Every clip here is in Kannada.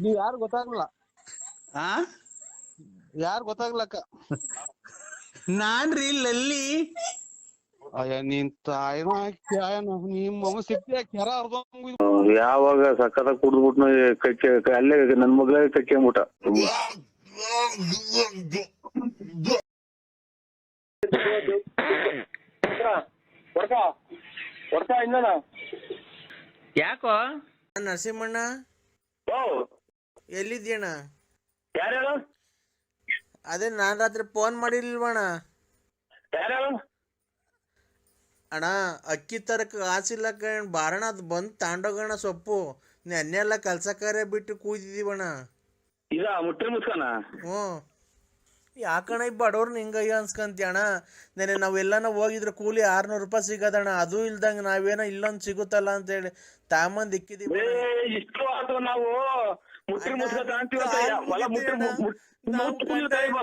ನೀವ್ ಯಾರು ಗೊತ್ತಾಗ್ಲಿಲ್ಲ. ಆ ಯಾರು ಗೊತ್ತಾಗ್ಲಕ್ಕ. ನಾನ್ರಿ ಲಲ್ಲಿ. ಅಯ್ಯ ನೀನ್ ತಾಯಿನ ನಿಮ್ಮ ಸಿಕ್ತಿ ಕೆರ ಯಾವಾಗ ಸಕ್ಕತ್ತ ಕುಡ್ದ್ಬಿಟ್ನು ಅಲ್ಲೇ ನನ್ ಮಗಳ ಕಕ್ಕೆಂಬಿಟ್ಟ. ಯಾಕೋ ನರಸಿಂಹಣ್ಣ ಎಲ್ಲಿದ್ಯಣ್ಣ? ಯಾರು? ಅದೇ ನಾನ್ ರಾತ್ರಿ ಫೋನ್ ಮಾಡಿರ್ಲಿಲ್ವಣ್ಣ? ಯಾರು? ಅಣ್ಣ ಅಕ್ಕಿ ತರಕ ಕಾಸಿಲ್ಲ ಕಣ್, ಬಾರಣ ಅದು ಬಂದು ತಾಂಡೋಗಣ ಸೊಪ್ಪು. ನೆನ್ನೆಲ್ಲ ಕೆಲ್ಸ ಕಾರ್ಯ ಬಿಟ್ಟು ಕೂತಿದೀವಣ್ಣ. ಇದ ಮುಟ್ಟಿ ಮುಚ್ಕನ. ಹ್ಞೂ ಯಾಕಣ್ಣ ಈ ಬಡವ್ರನ್ನ ಹಿಂಗಯ್ಯ ಅನ್ಸ್ಕಂತೀಯಣ್ಣ? ನೆನೆ ನಾವೆಲ್ಲನ ಹೋಗಿದ್ರೆ ಕೂಲಿ 600 ರೂಪಾಯಿ ಸಿಗದಣ್ಣ. ಅದು ಇಲ್ದಂಗೆ ನಾವೇನೋ ಇಲ್ಲೊಂದು ಸಿಗುತ್ತಲ್ಲ ಅಂತೇಳಿ ತಾಮಂದ್ ಇಕ್ಕಿದೀವಿ. ಇಷ್ಟು ಆತು ನಾವು ಮುಟ್ಟಿ ಮುಚ್ಕ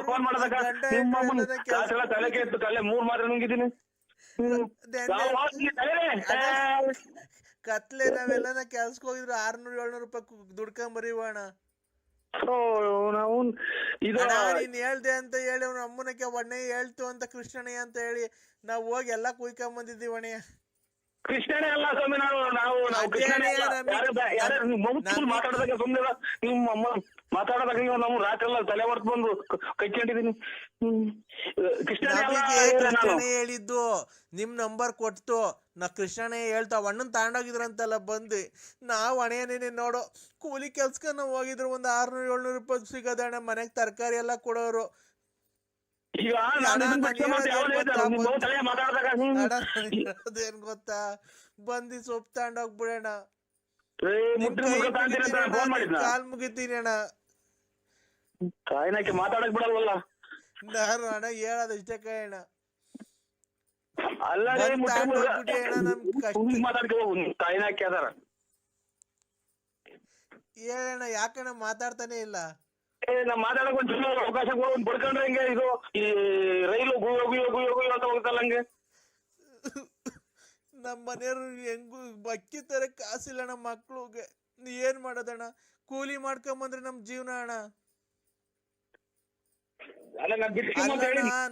ಫೋನ್ ಮಾಡದಾಗ ತಲೆ ಕೆಟ್ಟು ತಲೆ 3 ಮಾತ್ರ ನುಂಗಿದ್ದೀನಿ. ಕತ್ಲೆ ನಾವೆಲ್ಲನ ಕೆಲ್ಸಕ್ಕೆ ಹೋಗಿದ್ರು 600-700 ರೂಪಾಯಿ ದುಡ್ಕೊಂಬರೀವಣ್ಣ. ನಾವು ನೀನ್ ಹೇಳ್ದೆ ಅಂತ ಹೇಳಿ ಅವ್ನ ಅಮ್ಮನಕ್ಕೆ ಒಣ್ಣೆ ಹೇಳ್ತು ಅಂತ ಕೃಷ್ಣಣ್ಣ ಅಂತ ಹೇಳಿ ನಾವು ಹೋಗಿ ಎಲ್ಲಾ ಕುಯ್ಕೊಂಬಂದಿದ್ದೀವಣ್ಣ. ಕೃಷ್ಣನೇ ಅಲ್ಲ ಸ್ವಾಮಿ, ನಾವು ಮಾತಾಡದಾಗ ಸುಮ್ಮನೆ ನಿಮ್ಮ ಅಮ್ಮ ಮಾತಾಡೋದಾಗ ನಾವು ರಾತ್ರಿ ಎಲ್ಲ ತಲೆ ಹೊರ್ತು ಬಂದು ಕೈಕೊಂಡಿದೀನಿ. ಕೃಷ್ಣನೇ ಹೇಳಿದ್ದು, ನಿಮ್ ನಂಬರ್ ಕೊಟ್ಟು ನಾ ಕೃಷ್ಣನೇ ಹೇಳ್ತಾವ ಅಣ್ಣನ್ ತಗೊಂಡೋಗಿದ್ರಂತಲ್ಲ ಬಂದು. ನಾವ್ ಹಣೆಯನೇನೆ ನೋಡೋ ಕೂಲಿ ಕೆಲ್ಸಕ್ಕ ನಾವ್ ಹೋಗಿದ್ರು ಒಂದ್ 600-700 ರೂಪಾಯಿ ಸಿಗದಣ್ಣ. ಮನೆಗ್ ತರಕಾರಿ ಎಲ್ಲ ಕೊಡೋರು. ಏನ್ ಗೊತ್ತಾ, ಬಂದಿ ಸೊಪ್ಪು ತಗೊಂಡೋಗ್ಬಿಡೋಣ. ಕಾಲ್ ಮುಗಿತೀನಿ ಅಣ್ಣ. ತಾಯಿನಕ್ಕೆ ಮಾತಾಡಕ್ ಬಿಡಲ್ವಲ್ಲ ನಾನು ಅಣ್ಣ ಹೇಳೋದು ಇಷ್ಟೇ ಕಣ. ಅಲ್ಲ ತಾಯಿನಾಕಿ ಅದಾರ ಹೇಳಣ್ಣ. ಯಾಕಣ್ಣ ಮಾತಾಡ್ತಾನೆ ಇಲ್ಲ? ನಾ ಮಾತಾಡಕ್ ಒಂದ್ ಅವಕಾಶ ಒಂದ್ ಬಡ್ಕೊಂಡ್ರೆ ಹಿಂಗೆ ಇದು ಈ ರೈಲು ಗುಯ್ಯೋ ಅಂತ ಹೋಗ್ತಲ್ಲ ಹಂಗೆ. ನಮ್ಮ ಮನೆಯವ್ರು ಹೆಂಗು ಅಕ್ಕಿ ತರ ಕಾಸಿಲ್ಲ ನಮ್ಮ ಮಕ್ಳಿಗೆ. ಏನ್ ಮಾಡೋದಣ್ಣ? ಕೂಲಿ ಮಾಡ್ಕೊಂಬಂದ್ರೆ ನಮ್ ಜೀವನ ಅಣ್ಣ.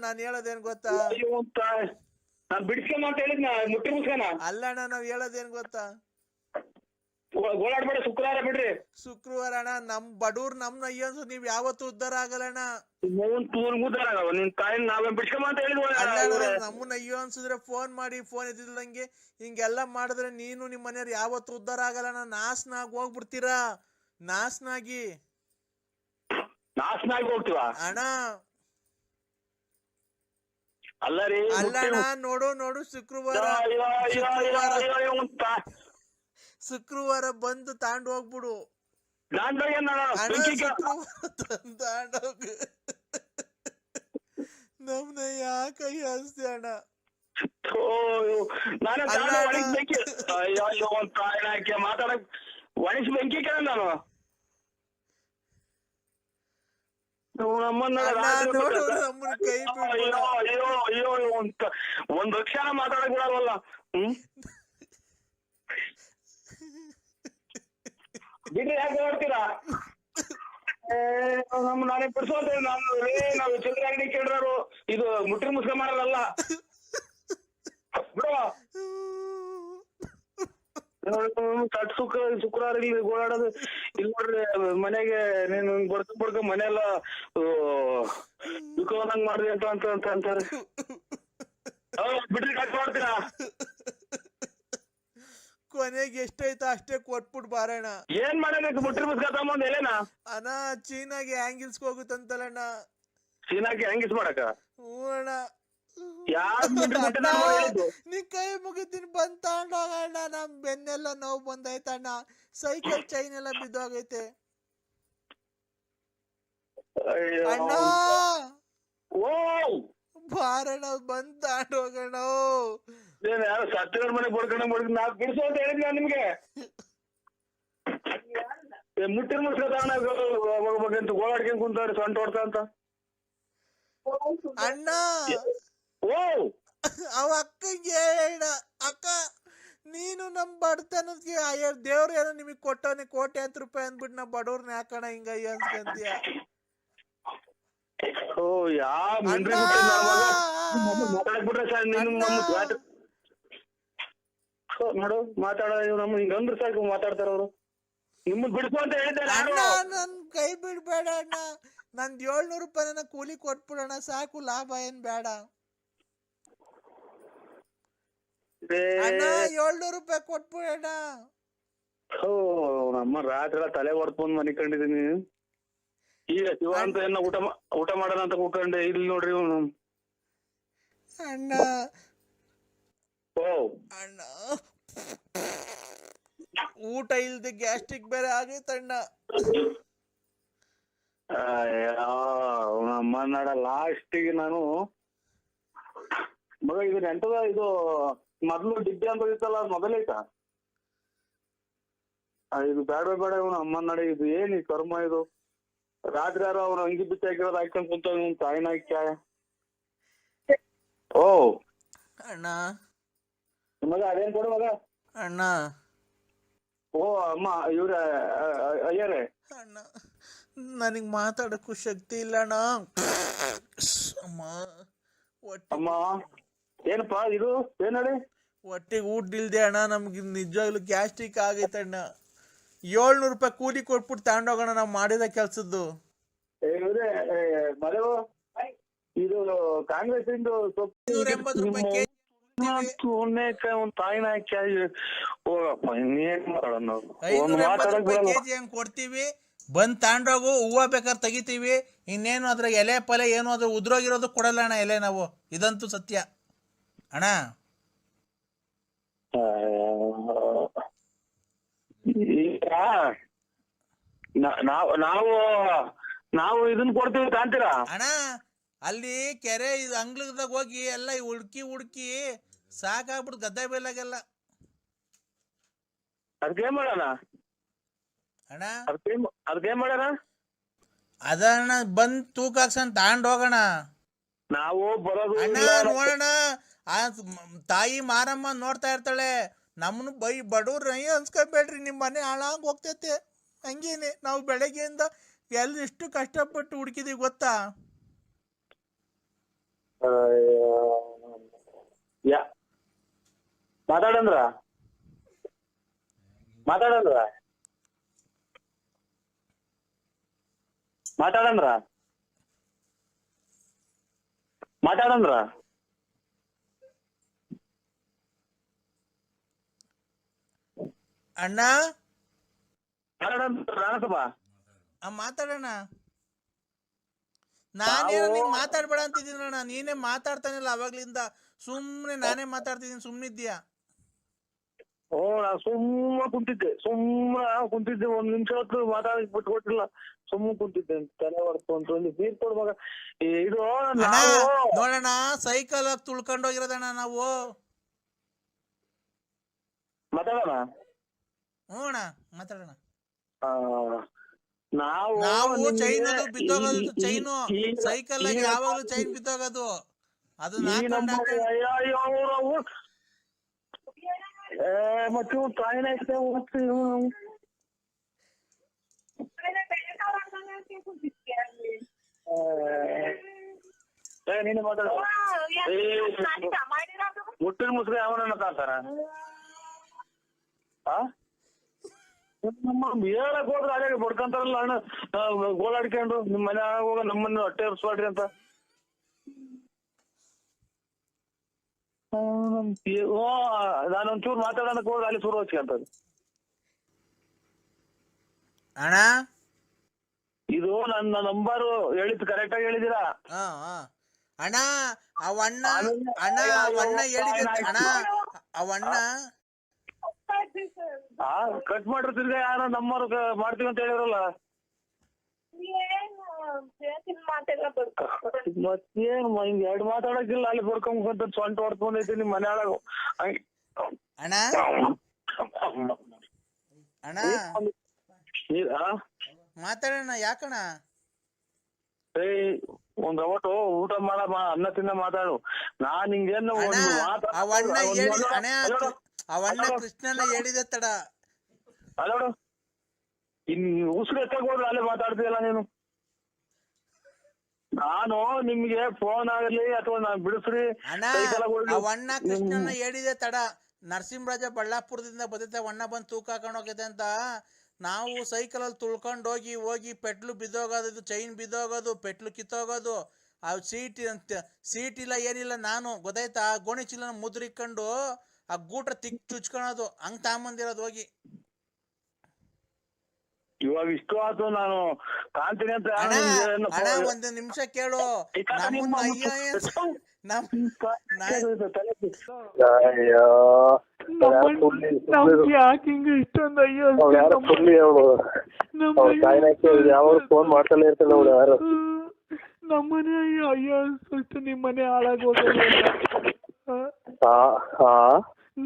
ನಾನ್ ಹೇಳೋದೇನ್ ಗೊತ್ತಾ, ನಾನ್ ಬಿಡಿಸ್ಕೊಂಬ ಅಂತ ಹೇಳಿದ್ನ ಮುಟ್ಟಿ ಮುಸ್ಕನ. ಅಲ್ಲಣ್ಣ ನಾವ್ ಹೇಳೋದೇನ್ ಗೊತ್ತಾ, ಗೋಳಾಡ್ಬೇಡ, ಶುಕ್ರವಾರ ಬಿಡ್ರಿ. ಶುಕ್ರವಾರ ಅಣ್ಣ. ನಮ್ ಬಡವ್ರು ನಮ್ನ ಅಯ್ಯನ್ಸು ನೀವ್ ಯಾವತ್ತು ಉದ್ದಾರ ಆಗಲ್ಲಣ್ಣ. ನಿನ್ ತಾಯಿನ ನಾವೇ ಬಿಡ್ಸ್ಕೊಂಬ ಅಂತ ಹೇಳಿದ್ವಿ. ನಮ್ಮನ್ನ ಅಯ್ಯೋ ಅನ್ಸಿದ್ರೆ ಫೋನ್ ಮಾಡಿ, ಫೋನ್ ಇದ್ದಿಲ್ಲಂಗೆ ಹಿಂಗೆಲ್ಲ ಮಾಡಿದ್ರೆ ನೀನು ನಿಮ್ ಮನೆಯವ್ರು ಯಾವತ್ತು ಉದ್ದಾರ ಆಗಲ್ಲಣ್ಣ. ನಾಶನಾಗಿ ಹೋಗ್ಬಿಡ್ತೀರಾ. ನಾಶನಾಗಿ ಹೋಗ್ತೀವ ಅಣ್ಣ. ಅಲ್ಲರಿ ಅಲ್ಲಣ್ಣ, ನೋಡು ಶುಕ್ರವಾರ ಬಂದು ತಾಂಡ್ ಹೋಗ್ಬಿಡು. ನಮ್ನ ಯಾಕೆ ಅನ್ಸ್ತಿ ಅಣ್ಣ? ಮಾತಾಡಕ್ ಒಣಸಿ ಬೆಂಕಿ ಕೇಳ ನಾನು. ಕೈ ಒಂದ್ ಲಕ್ಷನ ಮಾತಾಡಕ್ ಬಿಡಲ್ವಲ್ಲ. ಬಿಡ್ರಿ, ಯಾಕೆ ನೋಡ್ತೀರಾ? ನಾನೇ ಬಿಡ್ಸೋದ ನಾವು ಚಿಲ್ಲರೆ ಅಂಗಡಿ ಕೇಳ್ರು. ಇದು ಮುಟ್ಟಿ ಮುಸ್ಕ ಮಾಡಲ್ಲ ಬಿಡುವ. ಶುಕ್ರವಾರ ಇಲ್ಲಿ ಓಡಾಡೋದು ಇಲ್ಲಿ ನೋಡ್ರಿ. ಮನೆಗೆ ನೀನು ಬಡ್ಕ ಮನೆಯೆಲ್ಲ ದುಃಖವಂದಂಗ್ ಮಾಡ್ರಿ ಅಂತ ಅಂತಾರೆ. ಬಿಡ್ರಿ, ಕಟ್ ಮಾಡ್ತೀರಾ? ಕೊನೆಗೆ ಎಷ್ಟೈತ ಅಷ್ಟೇ ಕೊಟ್ಬಿಟ್ ಬಾರಣ್ಣ. ಏನ್ ಮಾಡಬೇಕು? ಮುಟ್ಟಿ ಮುಸ್ಕ ತಗೊಂಡ್ ಎಲೆನಾ ಅಣ್ಣ ಚೀನಾಗೆ ಹ್ಯಾಂಗಿಲ್ಸ್ಗೆ ಹೋಗುತ್ತಂತಲ್ಲಣ್ಣ. ಚೀನಾಗೆ ಹ್ಯಾಂಗಿಲ್ಸ್ ಮಾಡಕ? ಹ್ಞೂ ಅಣ್ಣ. ನೀ ಕೈ ಮುಗಿತೀನಿ ಬಂದ್ ತಗೊಂಡೋಗಣ್ಣ. ನಮ್ ಬೆನ್ನೆಲ್ಲ ನೋವು ಬಂದೈತಣ್ಣ. ಸೈಕಲ್ ಚೈನ್ ಎಲ್ಲ ಬಿದ್ದೋಗೈತೆ ಅಣ್ಣ. ಬಾರಣ್ಣ ಬಂದ್ ತಗೊಂಡೋಗಣ್ಣ. ಯಾರು ಸತ್ತಿರ ಮನೆಗೆ ಬಡ್ಕೊಂಡ್ ನಾ ಬಿಡಿಸು ಅಂತ ಹೇಳಿದ್ನ ನಿಮ್ಗೆ. ಮುಟ್ಟಿನ ಮುಸ್ಕ ತಗೊಂಡ ಗೋಳಾಡ್ಕೊಂಡ್ ಕುಂತಾರೆ ಸೊಂಟ ಹೊಡ್ತ ಅಂತ. ಅಣ್ಣ ಓ ಅವ ಅಕ್ಕಂಗೆ ಹೇಳ, ಅಕ್ಕ ನೀನು ನಮ್ ಬಡತನಕ್ಕೆ ದೇವ್ರು ಏನೋ ನಿಮಗ್ ಕೊಟ್ಟವನೆ ಕೋಟ್ಯಾಂತರ ರೂಪಾಯಿ ಅಂದ್ಬಿಟ್ಟು ನಾ ಬಡವ್ರನ್ನ ಯಾಕಣ ಹಿಂಗ ಅನ್ಸ್ಕಂತೀಯ? ಓ ಯಾ ಅಣ್ಣ ಮಾತಾಡ್ಬಿಟ್ರೆ ಸರ್ ನೀನು ನೋಡು ಮಾತಾಡೋ ನಮ್ಮ ಹಿಂಗಂದ್ರೆ ಸಾಕು ಮಾತಾಡ್ತಾರ ಅವರು. ನಿಮ್ಮದ್ ಬಿಡಿಸು ಅಂತ ಹೇಳಿದ್ದೆ ಅಣ್ಣ, ನನ್ ಕೈ ಬಿಡ್ಬೇಡ ಅಣ್ಣ. ನಂದ್ 700 ರೂಪಾಯಿನ ಕೂಲಿ ಕೊಟ್ಬಿಡೋಣ ಸಾಕು, ಲಾಭ ಏನ್ ಬೇಡ ಅಣ್ಣ. 700 ರೂಪಾಯಿ ಕೊಟ್ಬಿಡೋಣ. ಓ ನಮ್ಮ ರಾತ್ರಿ ತಲೆ ಹೊಡ್ಕೊಂಡ್ ಮನೆ ಕಂಡಿದೀನಿ. ಈಗ ಶಿವ ಅಂತ ಏನ ಊಟ ಮಾಡೋಣ ಅಂತ ಕೂತ್ಕೊಂಡೆ, ಇಲ್ಲಿ ನೋಡ್ರಿ ಇವನು. ಅಣ್ಣ ಓ ಅಣ್ಣ, ಊಟ ಇಲ್ದೆ ಗ್ಯಾಸ್ಟ್ರಿಕ್ ಬೇರೆ ಆಗೈತಣ್ಣ. ನಮ್ಮ ನಾಡ ಲಾಸ್ಟಿಗೆ ನಾನು ಮಗ ಇದು ಎಂಟದ ಇದು ಮೊದ್ಲು ಡಿಬ್ಬಿ ಅಂತ ಇತ್ತಲ್ಲ, ಅದು ಮೊದಲೈತಾ? ಇದು ಬೇಡ ಬೇಡ ಇವನು ಅಮ್ಮ ನಡೆ. ಇದು ಏನ್ ಈ ಕರ್ಮ ಇದು? ರಾತ್ರಿ ಯಾರೋ ಅವ್ರು ಅಂಗಿ ಬಿಚ್ಚಿ ಹಾಕಿರೋದು ಹಾಕ್ಕೊಂಡ್ ಕುಂತ ತಾಯಿನ ಹಾಕ್ಯ. ಓ ಅಣ್ಣ ಮಗ ಅದೇನ್ ಕೊಡು ಮಗ. ಅಣ್ಣ ಓ ಅಮ್ಮ ಇವ್ರ ಅಯ್ಯರೇ. ಅಣ್ಣ ನನಗ್ ಮಾತಾಡಕ್ಕೂ ಶಕ್ತಿ ಇಲ್ಲ ಅಣ್ಣ. ಅಮ್ಮ ಅಮ್ಮ ಏನಪ್ಪಾ ಇದು ಏನ್ ಹೇಳಿ? ಹೊಟ್ಟೆಗೆ ಊಟ ಇಲ್ದೆ ಅಣ್ಣ, ನಮ್ಗೆ ನಿಜವಾಗ್ಲೂ ಗ್ಯಾಸ್ಟ್ರಿಕ್ ಆಗೈತಣ್ಣ. 700 ರೂಪಾಯಿ ಕೂಲಿ ಕೊಟ್ಬಿಟ್ಟು ತಗೊಂಡೋಗೋಣ ನಾವು ಮಾಡಿದ ಕೆಲ್ಸದ್ದು. ಮರೆವು ಇದು ಕಾಂಗ್ರೆಸ್ ಇಂದು 280 ರೂಪಾಯಿ ಕೆಜಿ ತಾಯಿನ ಹೋಗಪ್ಪ ಇನ್ನೇನ್ ಮಾಡೋಣ. 580 ರೂಪಾಯಿ ಕೆಜಿ ಹಂಗ್ ಕೊಡ್ತೀವಿ, ಬಂದ್ ತಗೊಂಡೋಗು. ಹೂವ ಬೇಕಾದ್ರೆ ತೆಗಿತೀವಿ, ಇನ್ನೇನು ಅದ್ರ ಎಲೆ ಪಲೆ ಏನು ಅದ್ರ ಉದ್ರೋಗಿರೋದು ಕೊಡಲ್ಲ ಅಣ್ಣ ಎಲೆ ನಾವು. ಇದಂತೂ ಸತ್ಯ ಅಣ್ಣ. ಈಗ ನಾವು ಇದನ್ನ ಕೊಡ್ತೀವಿ ಕಾಂತೀರಾ ಅಣ್ಣ? ಅಲ್ಲಿ ಕೆರೆ ಇದು ಅಂಗ್ಲದಾಗ ಹೋಗಿ ಎಲ್ಲ ಹುಡ್ಕಿ ಸಾಕಾಗ್ಬಿಟ್ಟು ಗದ್ದೆ ಬೈಲಾಗೆಲ್ಲ. ಅದಕ್ಕೇನ್ ಮಾಡೋಣ ಅಣ್ಣ? ಅದಕ್ಕೇನ್ ಮಾಡೋಣ? ಅದನ್ನ ಬಂದ್ ತೂಕ ಹಾಕ್ಸನ್ ತಗೊಂಡ್ ಹೋಗೋಣ. ನಾವು ಬರೋದು ಅಣ್ಣ ನೋಡೋಣ, ಆ ತಾಯಿ ಮಾರಮ್ಮ ನೋಡ್ತಾ ಇರ್ತಾಳೆ. ನಮ್ಮನ್ನು ಬಡವ್ರ ಅನ್ಸ್ಕೊಬೇಡ್ರಿ, ನಿಮ್ ಮನೆ ಹಾಳಾಗ್ ಹೋಗ್ತೈತೆ. ಹಂಗೇನೆ ನಾವು ಬೆಳಗ್ಗೆಯಿಂದ ಎಷ್ಟು ಕಷ್ಟಪಟ್ಟು ಹುಡುಕಿದೀವಿ ಗೊತ್ತಾ? ಮಾತಾಡಂದ್ರ ಅಣ್ಣ ಮಾತಾಡೋಣ. ನಾನೇನು ನೀನ್ ಮಾತಾಡ್ಬೇಡ ಅಂತಿದ್ದೀನಣ್ಣ, ನೀನೇ ಮಾತಾಡ್ತಾನಿಲ್ಲ ಅವಾಗ್ಲಿಂದ. ಸುಮ್ನೆ ನಾನೇ ಮಾತಾಡ್ತಿದ್ದೀನಿ, ಸುಮ್ನಿದ್ಯಾ? ಓ ನಾ ಸುಮ್ಮನೆ ಕುಂತಿದ್ದೆ 1 ನಿಮಿಷ ಹೊತ್ತು ಮಾತಾಡಕ್ ಬಿಟ್ಕೊಟ್ಟಿಲ್ಲ. ಸುಮ್ಮನೆ ಕುಂತಿದ್ದೆ, ತಲೆ ಹೊಡ್ತು ಅಂತ ಒಂದು ನೀರ್ ಕೊಡ್ ಮಗ. ಇದು ನೋಡೋಣ, ಸೈಕಲ್ ತುಳ್ಕೊಂಡೋಗಿರೋದಣ್ಣ ನಾವು. ಮಾತಾಡೋಣ. ಹ್ಞೂ ಅಣ್ಣ ಮಾತಾಡೋಣ. ನಾವು ಚೈನ್ ಅದು ಬಿದ್ದೋಗೋದು, ಚೈನು ಸೈಕಲ್ ಆಗಿ ಯಾವಾಗ್ಲೂ ಚೈನ್ ಬಿದ್ದೋಗೋದು. ಅದು ಮತ್ತೆ ತಾಯಿನ ನೀನು ಮಾತಾಡ. ಮುಟ್ಟಿನ ಮುಸ್ರಿ ಅವನನ್ನ ತಾತಾರ ನಮ್ಮ ಹೇಳಕ್ ಹೋದ್ರೆ ಅದೇ ಬಡ್ಕೊಂತಾರಲ್ಲ ಅಣ್ಣ, ಗೋಳಾಡ್ಕೊಂಡು ನಿಮ್ ಮನೆ ಹೋಗ ನಮ್ಮನ್ನು ಹೊಟ್ಟೆ ಹರ್ಸ್ಬಾಡ್ರಿ ಅಂತ. ನಾನೊಂಚೂರು ಮಾತಾಡೋದಕ್ಕೆ ಹೋದ್ರೆ ಅಲ್ಲಿ ಶುರು ಹಚ್ಕೊಂತದ್ದು. ಅಣ್ಣ ಇದು ನನ್ನ ನಂಬರು ಹೇಳಿದ್ದು ಕರೆಕ್ಟ್ ಆಗಿ ಹೇಳಿದಿರಾ? ಅಣ್ಣ ಅವಣ್ಣ ಹೇಳಿದ ಅಣ್ಣ, ಅವಣ್ಣ ಕಟ್ ಮಾಡ್ರಿ. ತಿರ್ಗ ಯಾರೋ ನಮ್ಮವ್ರು ಮಾಡ್ತೀವಿ ಅಂತ ಹೇಳಿರಲ್ಲ. ಮತ್ತೇನು ಹಿಂಗ್ 2 ಮಾತಾಡಕ್ಕಿಲ್ಲ, ಅಲ್ಲಿ ಬಡ್ಕೊಂಡ್ ಸೊಂಟ ಹೊಡ್ಕೊಂಡೈತಿ ನಿಮ್ ಮನೆ ಒಳಗ. ಅಣ್ಣ ಅಣ್ಣ ಮಾತಾಡೋಣ. ಯಾಕಣ್ಣ? ಒಂದ್ ಅವತ್ತು ಊಟ ಮಾಡ ಅನ್ನ ತಿನ್ನ ಮಾತಾಡು. ನಾನ್ ಹಿಂಗೇನು ಅವಣ್ಣ ಕೃಷ್ಣನ ಹೇಳಿದೆ ತಡ. ಅಲ್ಲೋಡು ಇನ್ ಉಸಿರು ಎತ್ತಕ್ ಹೋದ್ರೆ ಅಲ್ಲೇ ಮಾತಾಡ್ತೀಯಲ್ಲ ನೀನು. ನಾನು ನಿಮ್ಗೆ ಫೋನ್ ಆಗಲಿ ಅಥವಾ ನಾನು ಬಿಡಿಸ್ರಿ ಅಣ್ಣ ಅವಣ್ಣ ಕೃಷ್ಣನ ಹೇಳಿದೆ ತಡ. ನರಸಿಂಹರಾಜ ಬಳ್ಳಾಪುರದಿಂದ ಬದತ್ತೆ ಅಣ್ಣ ಬಂದು ತೂಕ ಹಾಕೊಂಡು ಹೋಗಿದೆ ಅಂತ. ನಾವು ಸೈಕಲಲ್ಲಿ ತುಳ್ಕೊಂಡು ಹೋಗಿ ಪೆಟ್ಲು ಬಿದ್ದೋಗೋದು, ಚೈನ್ ಬಿದ್ದೋಗೋದು, ಪೆಟ್ಲು ಕಿತ್ತೋಗೋದು, ಆ ಸೀಟ್ ಇಲ್ಲ ಏನಿಲ್ಲ. ನಾನು ಗೊತ್ತಾಯ್ತಾ ಗೋಣಿ ಚೀಲನ ಮುದ್ರಿಕೊಂಡು ಆ ಗೂಟ ಚುಚ್ಕೊಳೋದು ಹಂಗ್ ತಗೊಂಬಂದಿರೋದು ಹೋಗಿ. ಇವಾಗ ಇಷ್ಟು ಆಯ್ತು ನಾನು ಕಾಣ್ತೀನಿ ಅಂತ. ಅಣ್ಣ ಒಂದು ನಿಮಿಷ ಕೇಳು. ಫೋನ್ ಮಾಡ್ತಾನೆ ಇರ್ತಾನೆ ಅವ್ರು ಯಾರು. ನಮ್ಮನೆ ಅಯ್ಯೋ ಅನ್ಸುತ್ತೆ ನಿಮ್ಮನೆ ಹಾಳಾಗೋಗಲ್ಲ.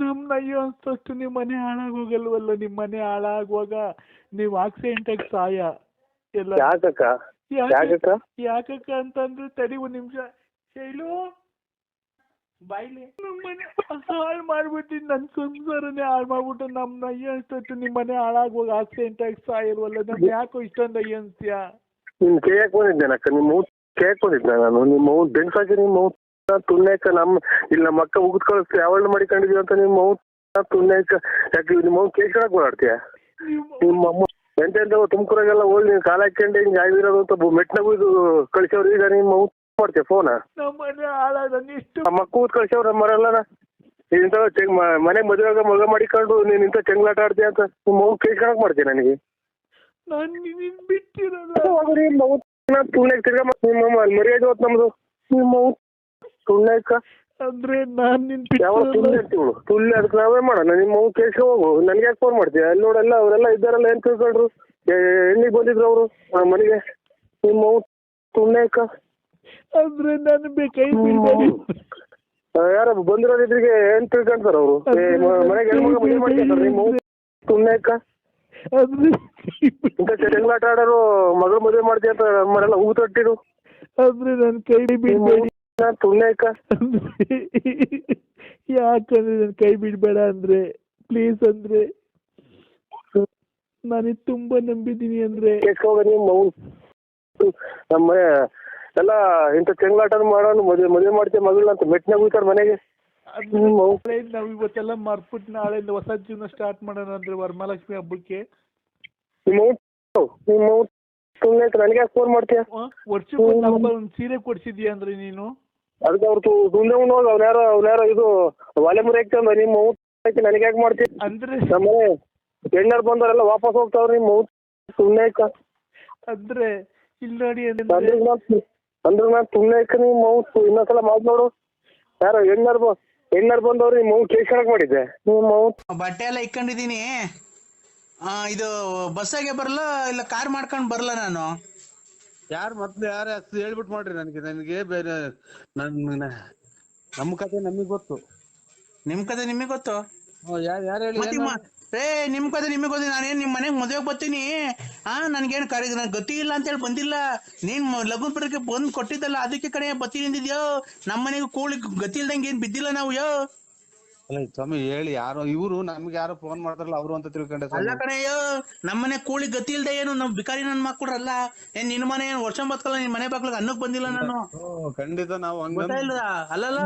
ನಮ್ನ ಅಯ್ಯೋ ಅನ್ಸಷ್ಟು ನಿಮ್ಮನೆ ಹಾಳಾಗೋಗಲ್ವಲ್ಲ. ನಿಮ್ಮನೆ ಹಾಳಾಗುವಾಗ ನೀವ್ ಆಕ್ಸಿಡೆಂಟ್ ಆಗಿ ಸಾಯ ಎಲ್ಲ. ಯಾಕಕ್ಕ ಅಂತಂದ್ರೆ ತಡಿ ಒಂದ್ ನಿಮಿಷ ಶೈಲು ಬಾಯ್ಲಿ. ನಮ್ಮನೆ ಹಾಳು ಮಾಡ್ಬಿಟ್ಟು ನನ್ ಸಂಸಾರನೇ ಹಾಳು ಮಾಡ್ಬಿಟ್ಟು ನಮ್ನ ಅಯ್ಯೋ ಅನ್ಸಟ್ಟು ನಿಮ್ಮನೆ ಹಾಳಾಗುವಾಗ ಆಕ್ಸಿಡೆಂಟ್ ಆಗಿ ಸಾಯಲ್ವಲ್ಲ. ನಮ್ ಯಾಕೋ ಇಷ್ಟೊಂದು ಅಯ್ಯೋ ಅನ್ಸ್ತೀಯ? ನಿಮ್ ಕೇಕ್ ಬಂದಿದ್ದೇನಕ್ಕ, ನಿಮ್ಮ ಕೇಕ್ ಬಂದಿದ್ದೆ ನಾನು. ನಿಮ್ಮ ಬೆನ್ಸಾಕಿ ನಿಮ್ಮ ತುಣ್ಯಕ್ಕ ಇಲ್ಲಿ ನಮ್ಮ ಅಕ್ಕ ಉಗಿದ್ ಕಳಿಸ್ತೀವಿ ಯಾವಳು ಮಾಡಿಕೊಂಡಿದೀವಿ ಅಂತ ನಿಮ್ಮ ತುಣ್ಯಕ್ಕ. ಯಾಕೆ ನಿಮ್ಮ ಕೇಕ್ ಹೇಳಕ್ ಓಡಾಡ್ತೀಯ? ನಿಮ್ಮ ಎಂತ ತುಮಕೂರಾಗೆಲ್ಲ ಹೋಗಿ ನೀನ್ ಕಾಲ ಹಾಕೊಂಡು ಹಿಂಗ್ ಆಗಿರೋದು ಅಂತ ಮೆಟ್ನಾಗ ಇದು ಕಳ್ಸವ್ರು. ಈಗ ನಿಮ್ಮ ಮಾಡ್ತೀಯ ಫೋನ? ನಮ್ಮ ಅಕ್ಕ ಊದ್ ಕಳ್ಸವ್ರ ಮರೆಲ್ಲ ಇಂತ ಮನೆ ಮದುವೆಗ ಮಗ ಮಾಡಿಕೊಂಡು ನೀನ್ ಇಂತ ಚೆಂಗ್ಲಾಟ ಆಡ್ತೀಯ ಅಂತ ನಿಮ್ಮ ಕೇಕ್ ಹೇಳಕ್ ಮಾಡ್ತೀಯ ನನಗೆ? ತುಣ್ಯಕ್ ತಿರ್ಗ ನಿಮ್ಮ ಮರ್ಯಾದೆ ಹೋತ್ ನಮ್ದು. ನಿಮ್ಮ ತುಣ್ಯಕ್ಕ ಅಂದ್ರೆ ನಾನ್ ನಿನ್ ಯಾವ ತುಳ್ಳಿ ಅಂತೀವಳು ತುಳ್ಳಿ ಅದಕ್ಕೆ ನಾವೇ ಮಾಡೋಣ. ನಿಮ್ಮ ಕೇಳ್ಸ್ಕೊ ಹೋಗು. ನನ್ಗೆ ಯಾಕೆ ಫೋನ್ ಮಾಡ್ತೀಯ? ಅಲ್ಲಿ ನೋಡೆಲ್ಲ ಅವರೆಲ್ಲ ಇದ್ದಾರಲ್ಲ ಏನ್ ತಿಳ್ಕೊಂಡ್ರು? ಎಣ್ಣಿಗೆ ಬಂದಿದ್ರು ಅವರು ಮನೆಗೆ. ನಿಮ್ಮ ತುಣ್ಯಕ್ಕ ಅಂದ್ರೆ ನಾನು ಕೈ ಯಾರ ಬಂದಿರೋದಿದ್ರಿಗೆ ಏನ್ ತಿಳ್ಕೊಂತಾರ ಅವರು? ಮನೆಗೆ ಹೆಣ್ಮಗ ಮದುವೆ ಮಾಡ್ಕೊಂತಾರ ನಿಮ್ಮ ತುಣ್ಯಕ್ಕ. ಇಂತ ಚೆಂಗ್ಲಾಟ ಆಡೋರು ಮಗಳು ಮದುವೆ ಮಾಡ್ತೀಯ ಅಂತ ನಮ್ಮನೆಲ್ಲ ಹೂ ತಟ್ಟಿರು. ಅಂದ್ರೆ ನನ್ ಕೈ ಬಿಡ್ಬೇಡಿ ತುಣ್ಯಕ್ಕ. ಯಾಕಂದ್ರೆ ನನ್ ಕೈ ಬಿಡ್ಬೇಡ ಅಂದ್ರೆ ಪ್ಲೀಸ್. ಅಂದ್ರೆ ನಾನಿದ್ ತುಂಬಾ ನಂಬಿದೀನಿ. ಅಂದ್ರೆ ನಮ್ಮ ಎಲ್ಲ ಇಂತ ಚೆಂಗ್ಲಾಟ ಮಾಡೋನು ಮದುವೆ ಮಾಡ್ತೀಯ ಮಗಳನ್ನ ಅಂತ ಮೆಟ್ನಾಗ ಹೋಗ್ತಾರ ಮನೆಗೆ. ನಾವ್ ಇವತ್ತೆಲ್ಲ ಮರ್ಬಿಟ್ಟು ನಾಳೆಯಿಂದ ಹೊಸ ಜೀವನ ಸ್ಟಾರ್ಟ್ ಮಾಡೋಣ ಅಂದ್ರೆ ವರಮಹಾಲಕ್ಷ್ಮಿ ಹಬ್ಬಕ್ಕೆ. ನಿಮ್ಮ ತುಣ್ಯಕ್ಕ ನನಗೆ ಯಾಕೆ ಫೋನ್ ಮಾಡ್ತೀಯ? ವರ್ಷಕ್ಕೆ ಒಂದ್ ಸೀರೆ ಕೊಡ್ಸಿದ್ಯಾ ಅಂದ್ರೆ ನೀನು? ಅದಕ್ಕೆ ಅವ್ರು ಸುಮ್ಮನೆ ಹೋಗಿ ಅವ್ನ್ಯಾರೋ ಇದು ಒಲೆ ಮುರಿ ಹಾಕ್ತಂದ ನಿಮ್ಮ ನನಗೆ ಯಾಕೆ ಮಾಡ್ತೀವಿ? ಅಂದ್ರೆ ನಮ್ಮನೆ ಹೆಣ್ಣಾರು ಬಂದವರೆಲ್ಲ ವಾಪಸ್ ಹೋಗ್ತಾವ್ರಿ ನಿಮ್ಮ ತುಣ್ಯಕ್ಕ. ಅಂದ್ರೆ ಇಲ್ಲಿ ನೋಡಿ ಅಂದ್ರೆ ನಾನು ತುಣ್ಯಕ್ಕ ನಿಮ್ಮ ಇನ್ನೊಂದ್ಸಲ ಮಾತು ನೋಡು. ಯಾರೋ ಹೆಣ್ಣಾರು ಬಂದವ್ರು ನಿಮ್ಮ ಕೇಳ್ಕೊಳಕ್ ಮಾಡಿದ್ದೆ. ನಿಮ್ಮ ಬಟ್ಟೆ ಎಲ್ಲ ಇಕ್ಕೊಂಡಿದೀನಿ. ಇದು ಬಸ್ಸಾಗೆ ಬರಲ್ಲ ಇಲ್ಲ ಕಾರ್ ಮಾಡ್ಕೊಂಡ್ ಬರಲ್ಲ ನಾನು? ಯಾರು ಮೊದ್ಲು ಯಾರು ಹೇಳ್ಬಿಟ್ಟು ಮಾಡ್ರಿ ನನಗೆ ಬೇರೆ ನಮ್ಮ ಕತೆ ನಮಗ್ ಗೊತ್ತು. ನಿಮ್ ಕತೆ ನಿಮಗೆ ಗೊತ್ತು? ಯಾರು ಹೇಳಿ ನಿಮ್ ಕತೆ ನಿಮಗೆ ಗೊತ್ತು. ನಾನೇನ್ ನಿಮ್ ಮನೆಗ್ ಮದುವೆಗೆ ಬರ್ತೀನಿ ನನ್ಗೇನ್ ನನ್ ಗತಿ ಇಲ್ಲ ಅಂತ ಹೇಳಿ ಬಂದಿಲ್ಲ. ನೀನ್ ಲಗ್ನ ಪತ್ರಕ್ಕೆ ಬಂದ್ ಕೊಟ್ಟಿದ್ದಲ್ಲ ಅದಕ್ಕೆ ಕಡೆ ಬತ್ತೀನಿ ಅಂದಿದ್ಯೋ. ನಮ್ಮ ಮನೆಗೆ ಕೂಳಿ ಗತಿ ಇಲ್ದಂಗೆ ಏನ್ ಬಿದ್ದಿಲ್ಲ ನಾವು. ಅಲ್ಲ ಸ್ವಾಮಿ ಹೇಳಿ ಯಾರು ಇವ್ರು ನಮ್ಗೆ ಯಾರೋ ಫೋನ್ ಮಾಡ್ತಾರಲ್ಲ ಅವರು ಅಂತ ತಿಳ್ಕೊಂಡೆ. ಅಲ್ಲ ಕಣಯ್ಯೋ, ನಮ್ಮನೆ ಕೂಳಿ ಗತಿ ಇಲ್ದೆ ಏನು ನಾವ್ ಬಿಕಾರಿ ನನ್ ಮಕ್ಕಳ್ರಲ್ಲ. ಏನ್ ನಿನ್ ಮನೆ ಏನ್ ವರ್ಷ ಬತ್ಕಲ್ಲ ನಿನ್ ಮನೆ ಬಾಗ್ಲಿಗೆ ಅನ್ನಕ್ ಬಂದಿಲ್ಲ ನಾನು. ಖಂಡಿತ ನಾವು ಗೊತ್ತಾಯಿಲ್ಲ. ಅಲ್ಲಲ್ಲ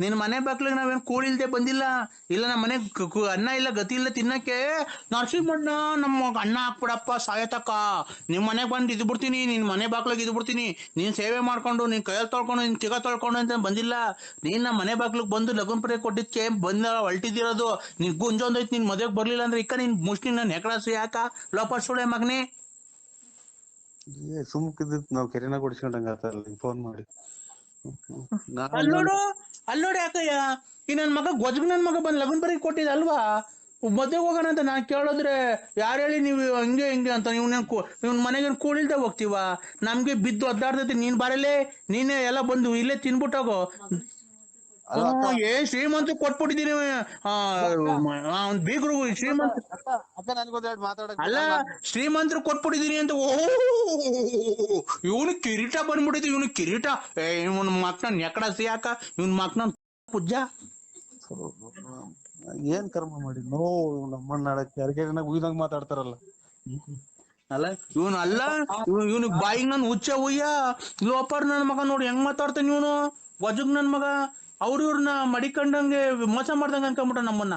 ನಿನ್ ಮನೆ ಬಾಗ್ಲಿಗೆ ನಾವೇನ್ ಕೂಳಿ ಇಲ್ದೆ ಬಂದಿಲ್ಲ. ಇಲ್ಲ ನಮ್ಮ ಮನೆ ಅನ್ನ ಇಲ್ಲ ಗತಿ ಇಲ್ಲ ತಿನ್ನಕ್ಕೆ. ನರಸಿಂಹಣ್ಣ ನಮ್ಮ ಅನ್ನ ಹಾಕ್ಬಿಡಪ್ಪ ಸಾಯತಕ್ಕ, ನಿಮ್ ಮನೆಗ್ ಬಂದು ಇದ್ ಬಿಡ್ತೀನಿ, ನಿನ್ ಮನೆ ಬಾಗ್ಲಿಗೆ ಇದ್ ಬಿಡ್ತೀನಿ, ನೀನ್ ಸೇವೆ ಮಾಡ್ಕೊಂಡು ನಿನ್ ಕೈಯಲ್ಲಿ ತೊಳ್ಕೊಂಡು ನಿನ್ ತಿಗ ತೊಳ್ಕೊಂಡು ಅಂತ ಬಂದಿಲ್ಲ. ನೀನ್ ನಮ್ಮ ಮನೆ ಬಾಗ್ಲಿಗೆ ಬಂದು ಲಗ್ನ ಪತ್ರ ಕೊಟ್ಟಿದ್ಕೆ ಬಂದ ಹೊಲ್ಟಿದಿರೋದು. ನಿನ್ ಗುಂಜೊಂದೈತಿ ನಿನ್ ಮದ್ವೆಗೆ ಬರ್ಲಿಲ್ಲ ಅಂದ್ರೆ ಇಕ್ಕ ನಿನ್ ಮುಷ್ಟಿ ನನ್ ಹೆಕಳಾಸು ಯಾಕ ಲೋಪರ್ ಸುಳೆ ಮಗನೇ? ಸುಮ್ಕಿದ್ ನಾವ್ ಕೆರೆನ ಕೊಡಿಸ್ಕೊಂಡಂಗ ಫೋನ್ ಮಾಡಿ. ಅಲ್ಲೋಡು ಯಾಕಯ್ಯ ಈ ನನ್ ಮಗ ಗೊಜ್ಗ ನನ್ ಮಗ ಬಂದ್ ಲಗ್ನ ಪತ್ರ ಕೊಟ್ಟಿದ ಅಲ್ವಾ? ಮದ್ವೆಗೆ ಹೋಗೋಣ ಅಂತ ನಾನ್ ಕೇಳಿದ್ರೆ ಯಾರು ಹೇಳಿ ನೀವು ಹಂಗೆ ಹಿಂಗೆ ಅಂತ. ಇವ್ನ ಮನೆಗೆ ಕೂಳಿಲ್ದೆ ಹೋಗ್ತೀವ? ನಮ್ಗೆ ಬಿದ್ದು ಒದ್ದಾಡ್ತೈತಿ. ನೀನ್ ಬಾರಲ್ಲೇ ನೀನೇ ಎಲ್ಲ ಬಂದು ಇಲ್ಲೇ ತಿನ್ಬಿಟ್ಟೋಗೋ. ಶ್ರೀಮಂತ ಕೊಟ್ಬಿಟ್ಟಿದೀನಿ ಬೀಗರು. ಶ್ರೀಮಂತ ಅಲ್ಲ ಶ್ರೀಮಂತರು ಕೊಟ್ಬಿಟ್ಟಿದೀನಿ ಅಂತ. ಇವನು ಕಿರೀಟ ಬಂದ್ಬಿಟ್ಟಿದ್. ಇವನು ಕಿರೀಟ ಇವನ್ ಮಕ್ನ ನೆಕಡ ಯಾಕ ಇವನ್ ಮಕ್ನ ಪೂಜಾ ಏನ್ ಕರ್ಮ ಮಾಡಿ ನೋ ನಮ್ಮಣ್ಣ ಕೆರೆಗೆರೆನಾಗ ಉಯ್ದಂಗ್ ಮಾತಾಡ್ತಾರಲ್ಲ. ಅಲ್ಲ ಇವನು ಅಲ್ಲ ಇವನು ಬಾಯಿಗೆ ನನ್ ಹುಚ್ಚ ಉಯ್ಯ ಲೋಪರ್ ನನ್ ಮಗ ನೋಡಿ ಹೆಂಗ್ ಮಾತಾಡ್ತಾನೆ ಇವನು ವಜುಗ್ ನನ್ ಮಗ ಇವ್ರನ್ನ ಮಡಿಕೊಂಡಂಗೆ ಮೋಸ ಮಾಡ್ದಂಗ ಅನ್ಕೊಂಬಿಟ್ಟ ನಮ್ಮನ್ನ.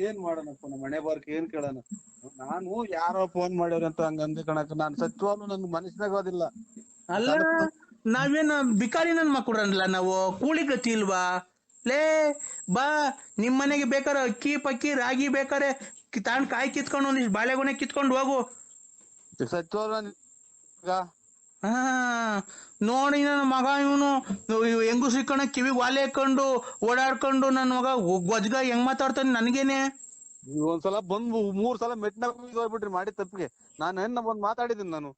ಏನ್ ಮಾಡೋಣಪ್ಪ ನಮ್ಮ ಮನೆ ಬಾರ್ಕ್ ಏನ್ ಕೇಳೋಣ. ನಾನು ಯಾರೋ ಫೋನ್ ಮಾಡ್ಯಾರ ಅಂತ ಹಂಗ ಅಂದೆ ಕಣಕ್ ನಾನ್ ಸತ್ಯವಾಗ್ಲೂ ನನ್ ಮನಸ್ನಾಗ ಓದಿಲ್ಲ. ಅಲ್ಲ ನಾವೇನ ಬಿಕಾರಿ ನನ್ ಮಕ್ಕಳಲ್ಲ ನಾವು ಕೂಲಿ ಗತಿ ಇಲ್ವಾ ಲೇ ಬಾ ನಿಮ್ ಮನೆಗೆ ಬೇಕಾರೆ ಅಕ್ಕಿ ಪಕ್ಕಿ ರಾಗಿ ಬೇಕಾರೆ ತಾಂಡ್ ಕಾಯಿ ಕಿತ್ಕೊಂಡು ಒಂದಿಷ್ಟು ಬಾಳೆಗೊನೆ ಕಿತ್ಕೊಂಡು ಹೋಗು. ಸತ್ಯವಾಗ್ಲೂ ಹಾ ನೋಡಿ ನನ್ನ ಮಗ ಇವನು ಹೆಂಗು ಸಿಕ್ಕಣ ಕಿವಿಗೆ ವಾಲೆ ಹಾಕೊಂಡು ಓಡಾಡ್ಕೊಂಡು ನನ್ನ ಮಗ ಗೊಜ್ಗ ಹೆಂಗ್ ಮಾತಾಡ್ತಾನೆ ನನ್ಗೇನೆ. ಒಂದ್ಸಲ ಬಂದು 3 ಸಲ ಮೆಟ್ನಾಗ ಹೋಗ್ಬಿಟ್ರಿ ಮಾಡಿ ತಪ್ಪಿಗೆ. ನಾನು ಒಂದ್ ಮಾತಾಡಿದ್ದೀನಿ ನಾನು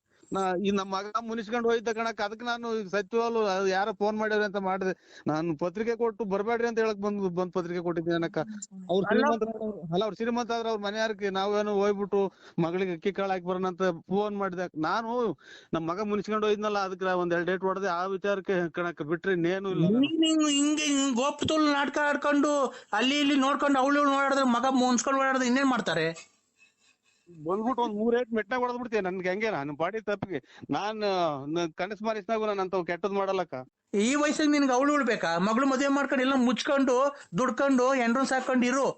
ಈ ನಮ್ಮ ಮಗ ಮುನಿಸ್ಕೊಂಡು ಹೋಯ್ತ ಕಣಕ್ ಅದಕ್ಕೆ ನಾನು ಸತ್ಯವಾಗ್ಲು ಯಾರೋ ಫೋನ್ ಮಾಡ್ಯಾರ ಅಂತ ಮಾಡಿದೆ. ನಾನು ಪತ್ರಿಕೆ ಕೊಟ್ಟು ಬರ್ಬೇಡ್ರಿ ಅಂತ ಹೇಳಕ್ ಬಂದ್ ಪತ್ರಿಕೆ ಕೊಟ್ಟಿದ್ದೀನಿ ಅನ್ನಕ್ಕ. ಅವ್ರ ಶ್ರೀಮಂತ ಆದ್ರ ಅವ್ರ ಮನೆಯಾರಕ್ಕೆ ನಾವೇನು ಹೋಗ್ಬಿಟ್ಟು ಮಗಳಿಗೆ ಅಕ್ಕಿ ಕಾಳು ಹಾಕಿ ಬರೋಣ ಅಂತ ಫೋನ್ ಮಾಡಿದೆ. ನಾನು ನಮ್ ಮಗ ಮುನಿಸ್ಕೊಂಡು ಹೋಯ್ದ್ನಲ್ಲ ಅದಕ್ಕೆ ಒಂದ್ 2 ಡೇಟ್ ಹೊಡೆದೆ ಆ ವಿಚಾರಕ್ಕೆ ಕಣಕ್ ಬಿಟ್ರಿ ಇನ್ನೇನು ಇಲ್ಲ. ಹಿಂಗೆ ಗೋಪತೋಲ್ ನಾಟಕ ಆಡ್ಕೊಂಡು ಅಲ್ಲಿ ಇಲ್ಲಿ ನೋಡ್ಕೊಂಡು ಅವಳು ಓಡಾಡಿದ್ರೆ ಮಗ ಮುನ್ಸ್ಕೊಂಡು ಓಡಾಡಿದ್ರೆ ಇನ್ನೇನ್ ಮಾಡ್ತಾರೆ. ಬಂದ್ಬಿಟ್ಟು ಒಂದ್ 3 ಏಟ್ ಮೆಟ್ನಾಗ ಹೊಡೆದ್ಬಿಡ್ತೀನಿ ನನ್ಗೆ ಹೆಂಗೆ ನಾನು ಪಾಡಿ ತಪ್ಪಿಗೆ. ನಾನು ಕನಸ್ ಮಾರಿಸ್ನಾಗು ನಾನು ಅಂತ ಕೆಟ್ಟದ್ ಮಾಡಲ್ಲಕ್ಕ. ಈ ವಯಸ್ಸಿಗೆ ನಿನ್ಗೆ ಅವಳು ಉಳ್ಬೇಕಾ? ಮಗಳು ಮದುವೆ ಮಾಡ್ಕೊಂಡು ಎಲ್ಲ ಮುಚ್ಕೊಂಡು ದುಡ್ಕೊಂಡು ಎಂಡ್ರನ್ ಸಾಕೊಂಡು ಇರು.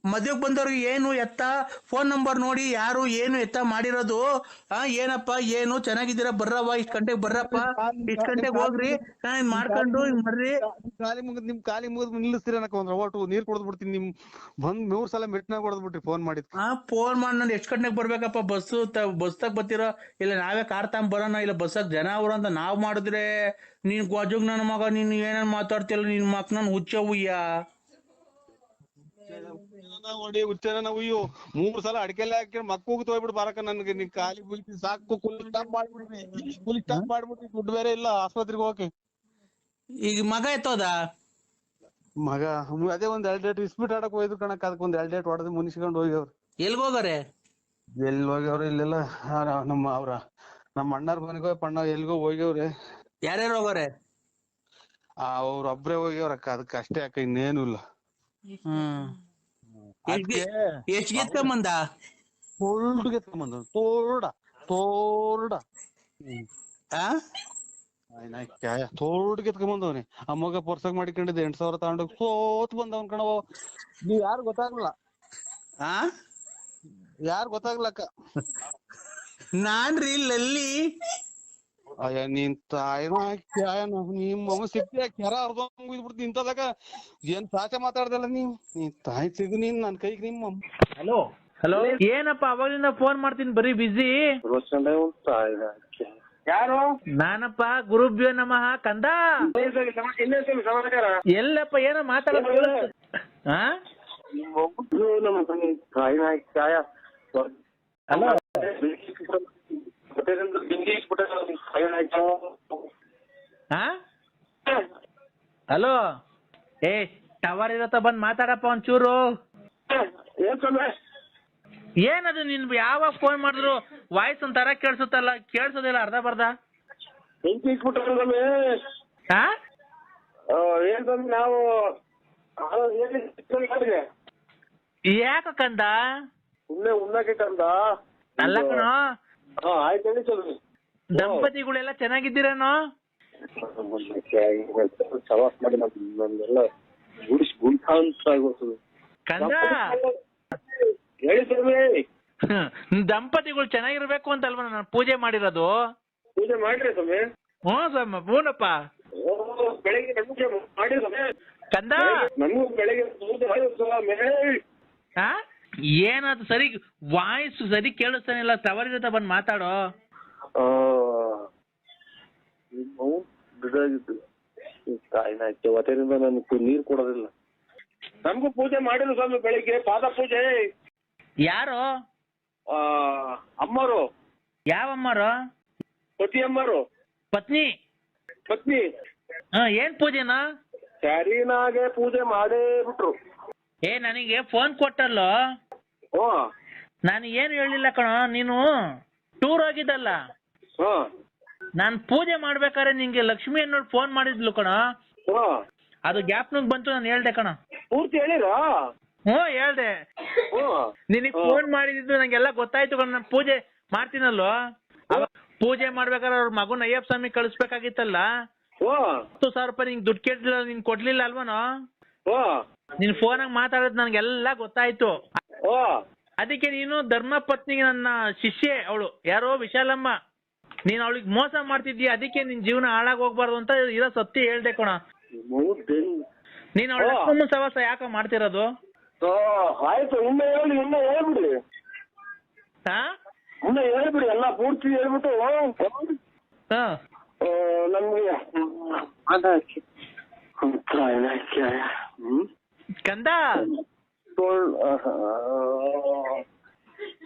ಮದ್ವೆಗ್ ಬಂದವ್ರಿಗೆ ಏನು ಎತ್ತ ಫೋನ್ ನಂಬರ್ ನೋಡಿ ಯಾರು ಏನು ಎತ್ತ ಮಾಡಿರೋದು ಏನಪ್ಪ ಏನು ಚೆನ್ನಾಗಿದ್ದೀರಾ ಬರ್ರವ್ವ ಇಷ್ಟ್ ಗಂಟೆಗೆ ಬರ್ರಪ್ಪ ಇಷ್ಟ್ ಗಂಟೆಗೆ ಹೋಗ್ರಿ ಮಾಡ್ಕೊಂಡು ಮಾಡ್ರಿ. ನಿಮ್ ಕಾಲಿ ಮುಗಿದ್ ನಿಲ್ಲಿಸ್ತೀರ ಅನ್ನಕ ಒಂದ್ ಓಟು ನೀರ್ ಕೊಡ್ಬಿಡ್ತೀನಿ. ನಿಮ್ ಬಂದ್ 3 ಸಲ ಮೆಟ್ನಾಗ ಹೊಡೆದ್ಬಿಟ್ರಿ ಫೋನ್ ಮಾಡಿದ್. ಫೋನ್ ಮಾಡಿ ನಾನು ಎಷ್ಟ್ ಗಂಟೆಗೆ ಬರ್ಬೇಕಪ್ಪ ಬಸ್ತಾಗ ಬರ್ತೀರೋ ಇಲ್ಲ ನಾವೇ ಕಾರ್ ತಗೊಂಡ್ ಬರೋಣ ಇಲ್ಲ ಬಸ್ಸಾಗ ಜನ ಅವ್ರು ಅಂತ ನಾವ್ ಮಾಡಿದ್ರೆ ನೀನ್ ಗೊಜಗ್ ನನ್ನ ಮಗ ನೀನ್ ಏನೇನ್ ಮಾತಾಡ್ತಿಲ್ಲ ನಿನ್ ಮಕ್ ನನ್ ಹುಚ್ಚ ಹುಯ್ಯ ಹೊಡಿ ಹುಚ್ಚನ ನಾವು 3 ಸಲ ಅಡಿಕೆಲ್ಲ ಹಾಕಿ ಮಕ್ಕಳು ತೋಯ್ಬಿಟ್ಟು ಬಾರಕ ನನ್ಗೆ ನೀನ್ ಖಾಲಿ ಬುಲ್ತಿ ಸಾಕು ಫುಲ್ ಸ್ಟಾಪ್ ಮಾಡ್ಬಿಟ್ರಿ ದುಡ್ಡು ಬೇರೆ ಇಲ್ಲ ಆಸ್ಪತ್ರೆಗೆ ಹೋಗಕ್ಕೆ. ಈಗ ಮಗ ಎತ್ತೋದ ಮಗ ಅದೇ ಒಂದ್ 2 ಡೇಟ್ ಇಸ್ಬಿಟ್ ಆಡಕ್ ಹೋಯ್ತು ಕಣಕ್ ಅದಕ್ಕೆ ಒಂದ್ 2 ಡೇಟ್ ಹೊಡೆದು ಮುನಿಸ್ಕೊಂಡು ಹೋಗ್ಯವ್ರು. ಎಲ್ಗೋಗಾರೆ ಎಲ್ಲಿ ಹೋಗ್ಯವ್ರು ಇಲ್ಲೆಲ್ಲ ನಮ್ಮ ಅಣ್ಣಾರ್ ಮನೆಗೋ ಪಣ್ಣ ಎಲ್ಗೋ ಹೋಗ್ಯವ್ರೆ. ಯಾರ್ಯಾರು ಹೋಗಾರೆ? ಅವ್ರ ಒಬ್ರೇ ಹೋಗ್ಯವ್ರಕ್ಕ ಅದಕ್ಕೆ ಅಷ್ಟೇ ಅಕ್ಕ ಇನ್ನೇನು ಇಲ್ಲ. ಎಷ್ಟ್ ಗೆತ್ಕೊಂಬಂದ? ತೋರ್ಡ ಗೆತ್ಕೊಂಬಂದ ತೋರ್ಡ ತೋರ್ಡ ತೋರ್ಡ್ ಗೆತ್ಕೊಂಬಂದವ್ನಿ. ಆ ಮಗ ಪರ್ಸಾಗ ಮಾಡಿಕೊಂಡಿದ್ದೆ 8,000 ತಗೊಂಡೋಗ್ ಸೋತ್ ಬಂದವನ್ ಕಣವ. ನೀವ್ ಯಾರು ಗೊತ್ತಾಗ್ಲಿಲ್ಲ ಯಾರು ಗೊತ್ತಾಗ್ಲಕ್ಕ. ನಾನ್ರಿ ಲಲ್ಲಿ ಅಯ್ಯ ನೀನ್ ನಿಮ್ಮ ಸಿಕ್ತಿ ಕೆರ ಅರ್ಧಬಿಡ್ತಿ ಇಂತದಾಗ ಏನ್ ಸಾಚ ಮಾತಾಡ್ದಲ್ಲ ನೀನ್ ತಾಯಿ ಸಿಗು ನೀನ್ ನನ್ ಕೈಗೆ ನಿಮ್ಮ. ಹಲೋ ಹಲೋ ಏನಪ್ಪ ಅವಾಗಲಿಂದ ಫೋನ್ ಮಾಡ್ತೀನಿ ಬರೀ ಬಿಸಿ. ಯಾರು? ನಾನಪ್ಪ ಗುರುಭ್ಯೋ ನಮಃ ಕಂದ. ಎಲ್ಲಪ್ಪ ಏನೋ ಮಾತಾಡೋದು ಹಲೋ ಟವರ್ ಇರತ್ತ ಬಂದ್ ಮಾತಾಡಪ್ಪ ಒಂಚೂರು. ಏನದು ನಿನ್ ಯಾವಾಗ ಫೋನ್ ಮಾಡಿದ್ರು ವಾಯ್ಸ್ ಒಂಥರ ಕೇಳ್ಸುತ್ತಲ್ಲ ಕೇಳ್ಸೋದಿಲ್ಲ ಅರ್ಧ ಬರ್ಧ. ನಾವು ಯಾಕ ಕಂದ ಉಣ್ಣಕ್ಕೆ ಕಂದ ಅಲ್ಲ ಕಣೋ ಆಯ್ತು ಹೇಳಿ ಸ್ವಲ್ಪ ದಂಪತಿಗಳೆಲ್ಲ ಚೆನ್ನಾಗಿದ್ದೀರೇನೋ? ಸವಾಸ ಮಾಡಿ ನಮ್ದೆಲ್ಲ ಗುಡಿಸಿ ಗುಂಟ ಅಂತ ಆಗೋದು ಕಂದ. ಹೇಳಿ ಸ್ವಾಮಿ. ದಂಪತಿಗಳು ಚೆನ್ನಾಗಿರ್ಬೇಕು ಅಂತ ಅಲ್ವಾ ನಾನು ಪೂಜೆ ಮಾಡಿರೋದು. ಪೂಜೆ ಮಾಡ್ರಿ ಸ್ವಾಮಿ. ಸ್ವಾಮಿ ಹೂನಪ್ಪ. ಬೆಳಿಗ್ಗೆ ಪೂಜೆ ಮಾಡಿ ಸ್ವಾಮಿ. ಕಂದ ನಮಗೂ ಬೆಳಿಗ್ಗೆ ಪೂಜೆ ಮಾಡಿ ಸ್ವಾಮಿ. ಏನದು ಸರಿ ವಾಯ್ಸ್ ಸರಿ ಕೇಳಿಸ್ತಾನಿಲ್ಲ ಟವರ್ ಇರತ್ತ ಬಂದ್ ಮಾತಾಡೋ. ಅವತ್ತಿನಿಂದ ನನಗೆ ನೀರು ಕೊಡೋದಿಲ್ಲ. ನಮಗೂ ಪೂಜೆ ಮಾಡಿದ್ರು ಸ್ವಾಮಿ ಬೆಳಿಗ್ಗೆ ಪಾದ ಪೂಜೆ. ಯಾರು? ಅಮ್ಮರು. ಯಾವ ಅಮ್ಮರು? ಪತಿ ಅಮ್ಮರು. ಪತ್ನಿ ಪತ್ನಿ. ಏನ್ ಪೂಜೆನಾ? ಸ್ಯಾರಿನಾಗೆ ಪೂಜೆ ಮಾಡೇ ಬಿಟ್ರು. ನನಗೆ ಫೋನ್ ಕೊಟ್ಟಲ್ಲೋ. ನಾನು ಏನು ಹೇಳಿಲ್ಲ ಕಣೋ. ನೀನು ಟೂರ್ ಹೋಗಿದ್ದಲ್ಲ ನಾನ್ ಪೂಜೆ ಮಾಡ್ಬೇಕಾದ್ರೆ ನಿಂಗೆ ಲಕ್ಷ್ಮಿ ಅನ್ನೋರು ಫೋನ್ ಮಾಡಿದ್ಲು ಕಣ. ಅದು ಗ್ಯಾಪ್ನಾಗ ಬಂತು, ನಾನು ಹೇಳ್ದೆ ಕಣ. ಪೂರ್ತಿ ಹೇಳಿರಾ? ಹೇಳ್ದೆ. ನಿನಗ್ ಫೋನ್ ಮಾಡಿದ್ದು ನಂಗೆಲ್ಲ ಗೊತ್ತಾಯ್ತು ಕಣ. ನಾನು ಪೂಜೆ ಮಾಡ್ತೀನಲ್ವ, ಪೂಜೆ ಮಾಡ್ಬೇಕಾದ್ರೆ ಅವ್ರ ಮಗುನ ಅಯ್ಯಪ್ಪ ಸ್ವಾಮಿ ಕಳಿಸ್ಬೇಕಾಗಿತ್ತಲ್ಲ, 10,000 ರೂಪಾಯಿ ನಿಂಗೆ ದುಡ್ಡು ಕೇಳಿಲ್ಲ, ನೀನ್ ಕೊಡ್ಲಿಲ್ಲ ಅಲ್ವನೋ? ನಿನ್ ಫೋನಾಗ ಮಾತಾಡೋದು ನನ್ಗೆಲ್ಲ ಗೊತ್ತಾಯ್ತು. ಅದಕ್ಕೆ ನೀನು ಧರ್ಮ ಪತ್ನಿಗೆ ನನ್ನ ಶಿಷ್ಯೆ ಅವಳು ಯಾರೋ ವಿಶಾಲಮ್ಮ, ನೀನ್ ಅವಳಿಗೆ ಮೋಸ ಮಾಡ್ತಿದ್ದೀಯ, ಅದಕ್ಕೆ ನಿನ್ ಜೀವನ ಹಾಳಾಗಿ ಹೋಗ್ಬಾರ್ದು ಅಂತ ಇರೋ ಸತ್ಯ ಹೇಳ್ದೆ ಕಣ. ನೀನ್ ಅವಳ ಸವಾಸ ಯಾಕ ಮಾಡ್ತಿರೋದು? ಆಯ್ತು, ಇನ್ನ ಹೇಳ್ಬಿಡಿ, ಇನ್ನ ಹೇಳ್ಬಿಡಿ, ಎಲ್ಲ ಪೂರ್ತಿ ಹೇಳ್ಬಿಟ್ಟು ನಮ್ಗೆ ಕಂದ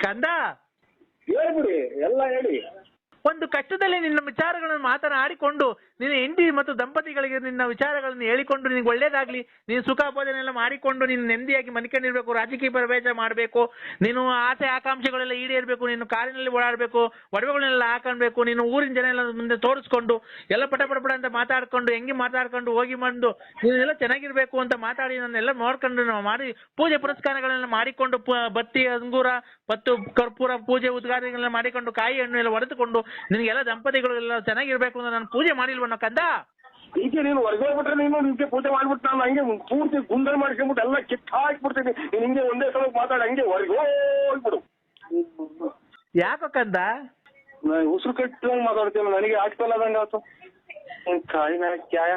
ಕಂದ ಹೇಳ್ಬಿಡಿ, ಎಲ್ಲ ಹೇಳಿ. ಒಂದು ಕಷ್ಟದಲ್ಲಿ ನಿನ್ನ ವಿಚಾರಗಳನ್ನು ಮಾತನಾಡಿಕೊಂಡು ನಿನ್ನ ಹೆಂಡತಿ ಮತ್ತು ದಂಪತಿಗಳಿಗೆ ನಿನ್ನ ವಿಚಾರಗಳನ್ನು ಹೇಳಿಕೊಂಡು ನಿನಗೆ ಒಳ್ಳೇದಾಗ್ಲಿ, ನೀನು ಸುಖ ಭೋಜನ ಎಲ್ಲ ಮಾಡಿಕೊಂಡು ನೀನು ನೆಮ್ಮದಿಯಾಗಿ ಮನಿಕೊಂಡಿರ್ಬೇಕು, ರಾಜಕೀಯ ಪ್ರವೇಶ ಮಾಡಬೇಕು, ನೀನು ಆಸೆ ಆಕಾಂಕ್ಷೆಗಳೆಲ್ಲ ಈಡೇರಬೇಕು, ನೀನು ಕಾರಿನಲ್ಲಿ ಓಡಾಡಬೇಕು, ಒಡವೆಗಳನ್ನೆಲ್ಲ ಹಾಕೊಳ್ಬೇಕು, ನೀನು ಊರಿನ ಜನ ಎಲ್ಲ ಮುಂದೆ ತೋರಿಸ್ಕೊಂಡು ಎಲ್ಲ ಪಟ ಅಂತ ಮಾತಾಡ್ಕೊಂಡು ಹೆಂಗೆ ಮಾತಾಡ್ಕೊಂಡು ಹೋಗಿ ಬಂದು ನೀನೆಲ್ಲ ಚೆನ್ನಾಗಿರ್ಬೇಕು ಅಂತ ಮಾತಾಡಿ ನನ್ನೆಲ್ಲ ನೋಡ್ಕೊಂಡು ನಾವು ಮಾಡಿ ಪೂಜೆ ಪುರಸ್ಕಾರಗಳನ್ನೆಲ್ಲ ಮಾಡಿಕೊಂಡು ಬತ್ತಿ ಅಂಗೂರ ಮತ್ತು ಕರ್ಪೂರ ಪೂಜೆ ಉದ್ಘಾಟನೆಗಳನ್ನ ಮಾಡಿಕೊಂಡು ಕಾಯಿ ಹಣ್ಣು ಎಲ್ಲ ಹೊಡೆದುಕೊಂಡು ನಿನಗೆಲ್ಲ ದಂಪತಿಗಳು ಎಲ್ಲ ಚೆನ್ನಾಗಿರ್ಬೇಕು ಅಂತ ನಾನು ಪೂಜೆ ಮಾಡಿಲ್ವನ್ನ ಕಂದ? ಈಗ ನೀನು ಹೊರಗೋಗ್ಬಿಟ್ರೆ ನೀನು ನಿಮ್ಗೆ ಪೂಜೆ ಮಾಡ್ಬಿಟ್ಟು ನಾನು ಹಂಗೆ ಪೂರ್ತಿ ಗುಂಡಲ್ ಮಾಡ್ಕೊಂಡ್ಬಿಟ್ಟು ಎಲ್ಲ ಕಿತ್ತ ಹಾಕ್ಬಿಡ್ತೀನಿ. ನೀನು ಹಿಂಗೆ ಒಂದೇ ಸಲ ಮಾತಾಡಿ ಹಂಗೆ ಹೊರಗೋಗ್ಬಿಡು. ಯಾಕೋ ಕಂದ? ಉಸಿರು ಕಟ್ಟಂಗ್ ಮಾತಾಡ್ತೀನಿ, ನನಗೆ ಆಗ್ತಲ್ಲ ಅದಂಗ ಆಯ್ತು. ಕಾಯಿ ಕ್ಯಾಯ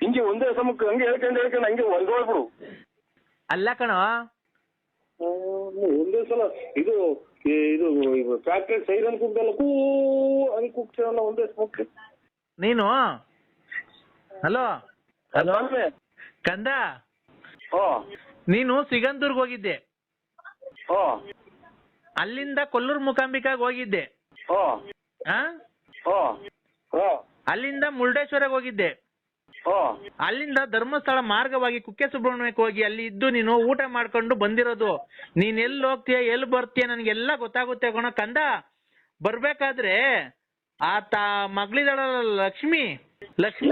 ಹಿಂಗೆ ಒಂದೇ ಸಮಕ್ಕೆ ಹಂಗೆ ಹೇಳ್ಕೊಂಡು ಹಂಗೆ ಹೊರಗೋಗ್ಬಿಡು. ಅಲ್ಲ ಕಣೋ, ಒಂದೇ ಸಲ ಇದು ಫ್ಯಾಕ್ಟ್ರಿ ಸೈರನ್ ಕೂಗ್ದಲ್ಲ ಹಂಗೆ ಕೂಗ್ತೀರಲ್ಲ ಒಂದೇ ಸಮಕ್ಕೆ ನೀನು. ಹಲೋ ಕಂದ, ನೀನು ಸಿಗಂದೂರ್ಗ್ ಹೋಗಿದ್ದೆ, ಅಲ್ಲಿಂದ ಕೊಲ್ಲೂರು ಮೂಕಾಂಬಿಕಾಗ್ ಹೋಗಿದ್ದೆ, ಅಲ್ಲಿಂದ ಮುರುಡೇಶ್ವರಕ್ಕೆ ಹೋಗಿದ್ದೆ, ಅಲ್ಲಿಂದ ಧರ್ಮಸ್ಥಳ ಮಾರ್ಗವಾಗಿ ಕುಕ್ಕೆ ಸುಬ್ರಹ್ಮಣ್ಯಕ್ಕೆ ಹೋಗಿ ಅಲ್ಲಿ ಇದ್ದು ನೀನು ಊಟ ಮಾಡ್ಕೊಂಡು ಬಂದಿರೋದು. ನೀನ್ ಎಲ್ಲಿ ಹೋಗ್ತೀಯ ಎಲ್ಲಿ ಬರ್ತೀಯ ನನಗೆಲ್ಲ ಗೊತ್ತಾಗುತ್ತೆ ಕಣ ಕಂದ. ಬರ್ಬೇಕಾದ್ರೆ ಆತ ಮಗಳಿದಾಳಲ್ಲ ಲಕ್ಷ್ಮಿ, ಲಕ್ಷ್ಮಿ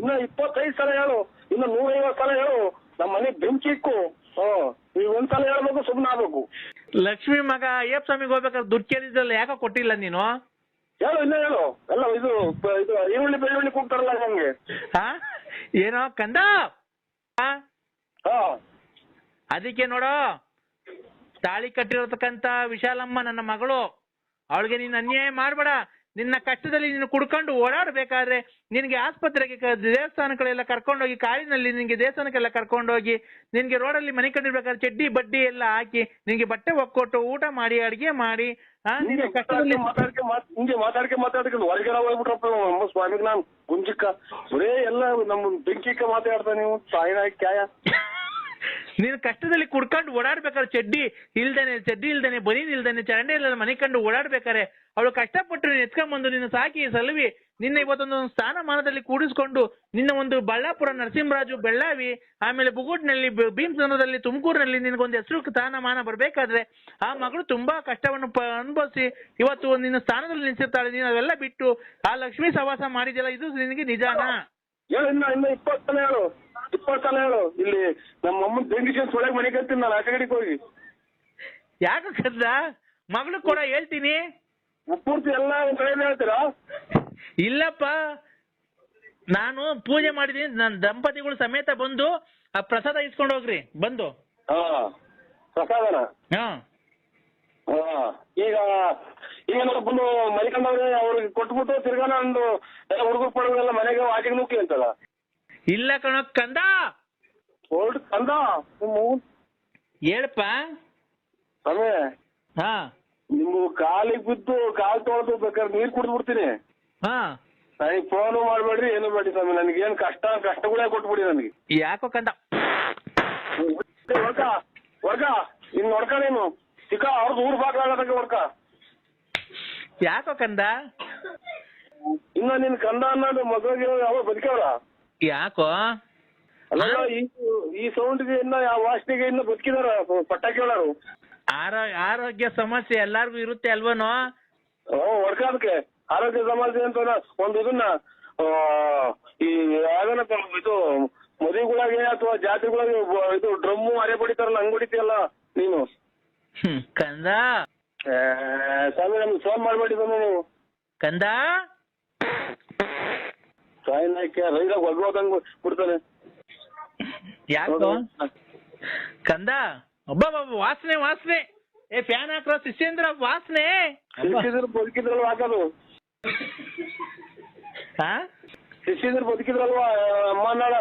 ಇನ್ನ 25 ಸಲ ಹೇಳು, ಇನ್ನು 150 ಸಲ ಹೇಳು, ನಮ್ಮ ಮನೆ ಬೆಂಕಿ ಇಕ್ಕು. ಈಗ ಒಂದ್ಸಲ ಹೇಳ್ಬೇಕು, ಸುಮ್ಮನೆ ಆಗ್ಬೇಕು. ಲಕ್ಷ್ಮಿ ಮಗ ಅಯ್ಯಪ್ಪ ಸ್ವಾಮಿಗೆ ಹೋಗ್ಬೇಕಾದ್ರೆ ದುಡ್ಡು ಕೇಳಿದ್ರಲ್ಲ, ಯಾಕೆ ಕೊಟ್ಟಿಲ್ಲ ನೀನು? ಹೇಳು, ಇನ್ನ ಹೇಳು. ಎಲ್ಲ ಇದು ಈರುಳ್ಳಿ ಬೆಳ್ಳುಳ್ಳಿ ಕೂಗ್ತಾರಲ್ಲ ನಮ್ಗೆ. ಏನೋ ಕಂದ? ಅದಕ್ಕೆ ನೋಡೋ, ತಾಳಿ ಕಟ್ಟಿರತಕ್ಕಂತ ವಿಶಾಲಮ್ಮ ನನ್ನ ಮಗಳು, ಅವಳಿಗೆ ನೀನು ಅನ್ಯಾಯ ಮಾಡ್ಬೇಡ. ನಿನ್ನ ಕಷ್ಟದಲ್ಲಿ ನೀನು ಕುಡ್ಕೊಂಡು ಓಡಾಡ್ಬೇಕಾದ್ರೆ ನಿನ್ಗೆ ಆಸ್ಪತ್ರೆಗೆ ದೇವಸ್ಥಾನಗಳೆಲ್ಲ ಕರ್ಕೊಂಡೋಗಿ, ಕಾರಿನಲ್ಲಿ ನಿನ್ಗೆ ದೇವಸ್ಥಾನಕ್ಕೆಲ್ಲ ಕರ್ಕೊಂಡೋಗಿ, ನಿನ್ಗೆ ರೋಡಲ್ಲಿ ಮನೆ ಕಂಡಿರ್ಬೇಕಾದ್ರೆ ಚಡ್ಡಿ ಬಡ್ಡಿ ಎಲ್ಲ ಹಾಕಿ ನಿನ್ಗೆ ಬಟ್ಟೆ ಒಕ್ಕೊಟ್ಟು ಊಟ ಮಾಡಿ ಅಡಿಗೆ ಮಾಡಿ ನಿನ್ನ ಕಷ್ಟದಲ್ಲಿ ಹಿಂಗೆ ಮಾತಾಡ್ಕೊಂಡು ಹೊರಗೆಲ್ಲ ಹೋಗ್ಬಿಟ್ರಪ್ಪ ನಮ್ಮ ಸ್ವಾಮಿಗೆ. ನಾನು ಗುಂಜಿಕ್ಕ ಬರೇ ಎಲ್ಲ ನಮ್ಮ ಬೆಂಕಿಕ್ಕ ಮಾತಾಡ್ತಾ ನೀವು ಸಾಯಿನ ಕ್ಯಾಯ. ನೀನು ಕಷ್ಟದಲ್ಲಿ ಕುಡ್ಕೊಂಡು ಓಡಾಡ್ಬೇಕಾದ್ರೆ ಚಡ್ಡಿ ಇಲ್ದೇನೆ ಬನೀನ್ ಇಲ್ದೇನೆ ಚರಂಡಿ ಇಲ್ಲ ಮನೆ ಕಂಡು ಓಡಾಡ್ಬೇಕಾರೆ ಅವಳು ಕಷ್ಟಪಟ್ಟು ನೀನು ಎತ್ಕೊಂಡ್ಬಂದು ನಿನ್ನ ಸಾಕಿ ಸಲುವಿ ನಿನ್ನ ಇವತ್ತೊಂದು ಸ್ಥಾನಮಾನದಲ್ಲಿ ಕೂಡಿಸ್ಕೊಂಡು ನಿನ್ನ ಒಂದು ಬಳ್ಳಾಪುರ, ನರಸಿಂಹರಾಜು, ಬೆಳ್ಳಾವಿ, ಆಮೇಲೆ ಬುಗುಟ್ನಲ್ಲಿ, ಭೀಮಸಂದ್ರದಲ್ಲಿ, ತುಮಕೂರಿನಲ್ಲಿ ನಿನಗೊಂದು ಹೆಸರು ಸ್ಥಾನಮಾನ ಬರ್ಬೇಕಾದ್ರೆ ಆ ಮಗಳು ತುಂಬಾ ಕಷ್ಟವನ್ನು ಅನುಭವಿಸಿ ಇವತ್ತು ನಿನ್ನ ಸ್ಥಾನದಲ್ಲಿ ನಿಲ್ಸಿರ್ತಾಳೆ. ನೀನು ಅವೆಲ್ಲ ಬಿಟ್ಟು ಆ ಲಕ್ಷ್ಮೀ ಸವಾಸ ಮಾಡಿದೆಯಲ್ಲ, ಇದು ನಿನಗೆ ನಿಜಾನಾ? ಹೇಳು, ಇನ್ನ 20 ಸಲ ಹೇಳು, 20 ಸಲ ಹೇಳು. ಇಲ್ಲಿ ನಮ್ಮ ಅಮ್ಮನ ಬೆಂಕಿಷನ್ ಒಳಗೆ ಮನೆ ಕತ್ತೀನಿ ನಾನು ಆಚೆಗಡೆಗೆ ಹೋಗಿ. ಯಾಕಂದ್ರ ಮಗಳು ಕೂಡ ಹೇಳ್ತೀನಿ, ಪೂರ್ತಿ ಎಲ್ಲ ಒಂದ್ ಕಡೆ ಹೇಳ್ತೀರಾ? ಇಲ್ಲಪ್ಪ, ನಾನು ಪೂಜೆ ಮಾಡಿದೀನಿ, ನನ್ನ ದಂಪತಿಗಳು ಸಮೇತ ಬಂದು ಆ ಪ್ರಸಾದ ಇಸ್ಕೊಂಡು ಹೋಗ್ರಿ ಬಂದು. ಪ್ರಸಾದನ? ಈಗ ಬಂದು ಮಲಿಕೊಂಡವ್ರೆ ಅವ್ರಿಗೆ ಕೊಟ್ಬಿಟ್ಟು ತಿರ್ಗಾ ನಂದು ಎಲ್ಲ ಹುಡುಗರು ಪಡುಗಳೆಲ್ಲ ಮನೆಗೆ ಆಚೆಗೆ ನುಕ್ಕಿ ಅಂತಲ್ಲ. ಇಲ್ಲ ಕಣ ಕಂದ. ಕಂದ ಹೇಳಪ್ಪ. ಸಮಯ ನಿಮ್ಗೆ ಕಾಲಿಗೆ ಬಿದ್ದು ಕಾಲ್ ತೊಳೆದು ಬೇಕಾದ್ರೆ ನೀರ್ ಕುಡ್ದು ಬಿಡ್ತೀನಿ. ನನಗೆ ಫೋನು ಮಾಡ್ಬೇಡ್ರಿ, ಏನು ಬೇಡಿ ಸ್ವಾಮಿ, ನನಗೇನು ಕಷ್ಟಗಳೇ ಕೊಟ್ಬಿಡಿ ನನಗೆ. ಯಾಕೋ ಕಂದ? ವರ್ಗ ಇನ್ ನೋಡ್ಕ, ನೀನು ಚಿಕ್ಕ ಅವ್ರದ್ದು ಊರ್ ಬಾಗ್ಲಾಗಕ್ಕೆ ವರ್ಕ. ಯಾಕೋ ಕಂದ? ಇನ್ನ ನಿನ್ ಕಂದ ಅನ್ನೋದು ಮಗಳಿಗೆ ಯಾವ ಬದುಕವ್ರ? ಯಾಕೋ ಅಲ್ಲ, ಈ ಸೌಂಡ್ಗೆ ಇನ್ನ ಯಾವ ವಾಸನೆಗೆ ಇನ್ನು ಬದುಕಿದಾರ ಪಟಾಕಿ ಹೇಳಾರು. ಆರೋಗ್ಯ ಸಮಸ್ಯೆ ಎಲ್ಲಾರ್ಗು ಇರುತ್ತೆ ಅಲ್ವನೋ? ಹೊಡ್ಕ ಅದಕ್ಕೆ ಆರೋಗ್ಯ ಸಮಾಜ ಅಂತ ಒಂದು ಇದನ್ನ ಈ ಯಾವ್ದನಪ್ಪ ಇದು ಮದುವೆಗಳಾಗೆ ಅಥವಾ ಜಾತ್ರೆಗಳಾಗೆ ಇದು ಡ್ರಮ್ಮು ಅರೆ ಬಡಿತಾರಲ್ಲ ಹಂಗ್ ಹೊಡಿತೀಯಲ್ಲ ನೀನು. ಕಂದ ಸ್ವಾಮಿ ನಮ್ಗೆ ಫೋನ್ ಮಾಡ್ಬೇಡಿ ಸ್ವಾಮಿ ನೀವು. ಕಂದ ಸಾಯಿನಾಯ್ಕೆ ರೈಲಾಗ ಒಗ್ಗೋದಂಗ್ ಬಿಡ್ತಾನೆ. ಯಾಕೋ ಕಂದ ಒಬ್ಬ ವಾಸನೆ ವಾಸನೆ. ಏ ಫ್ಯಾನ್ ಹಾಕ್ರೋ ಶಿಷ್ಯೇಂದ್ರ ವಾಸನೆ. ಬದುಕಿದ್ರಲ್ವಾ ಹಾಕೋದು ಶಿಷ್ಯಂದ್ರ ಬದುಕಿದ್ರಲ್ವಾ ಅಮ್ಮನಾಳ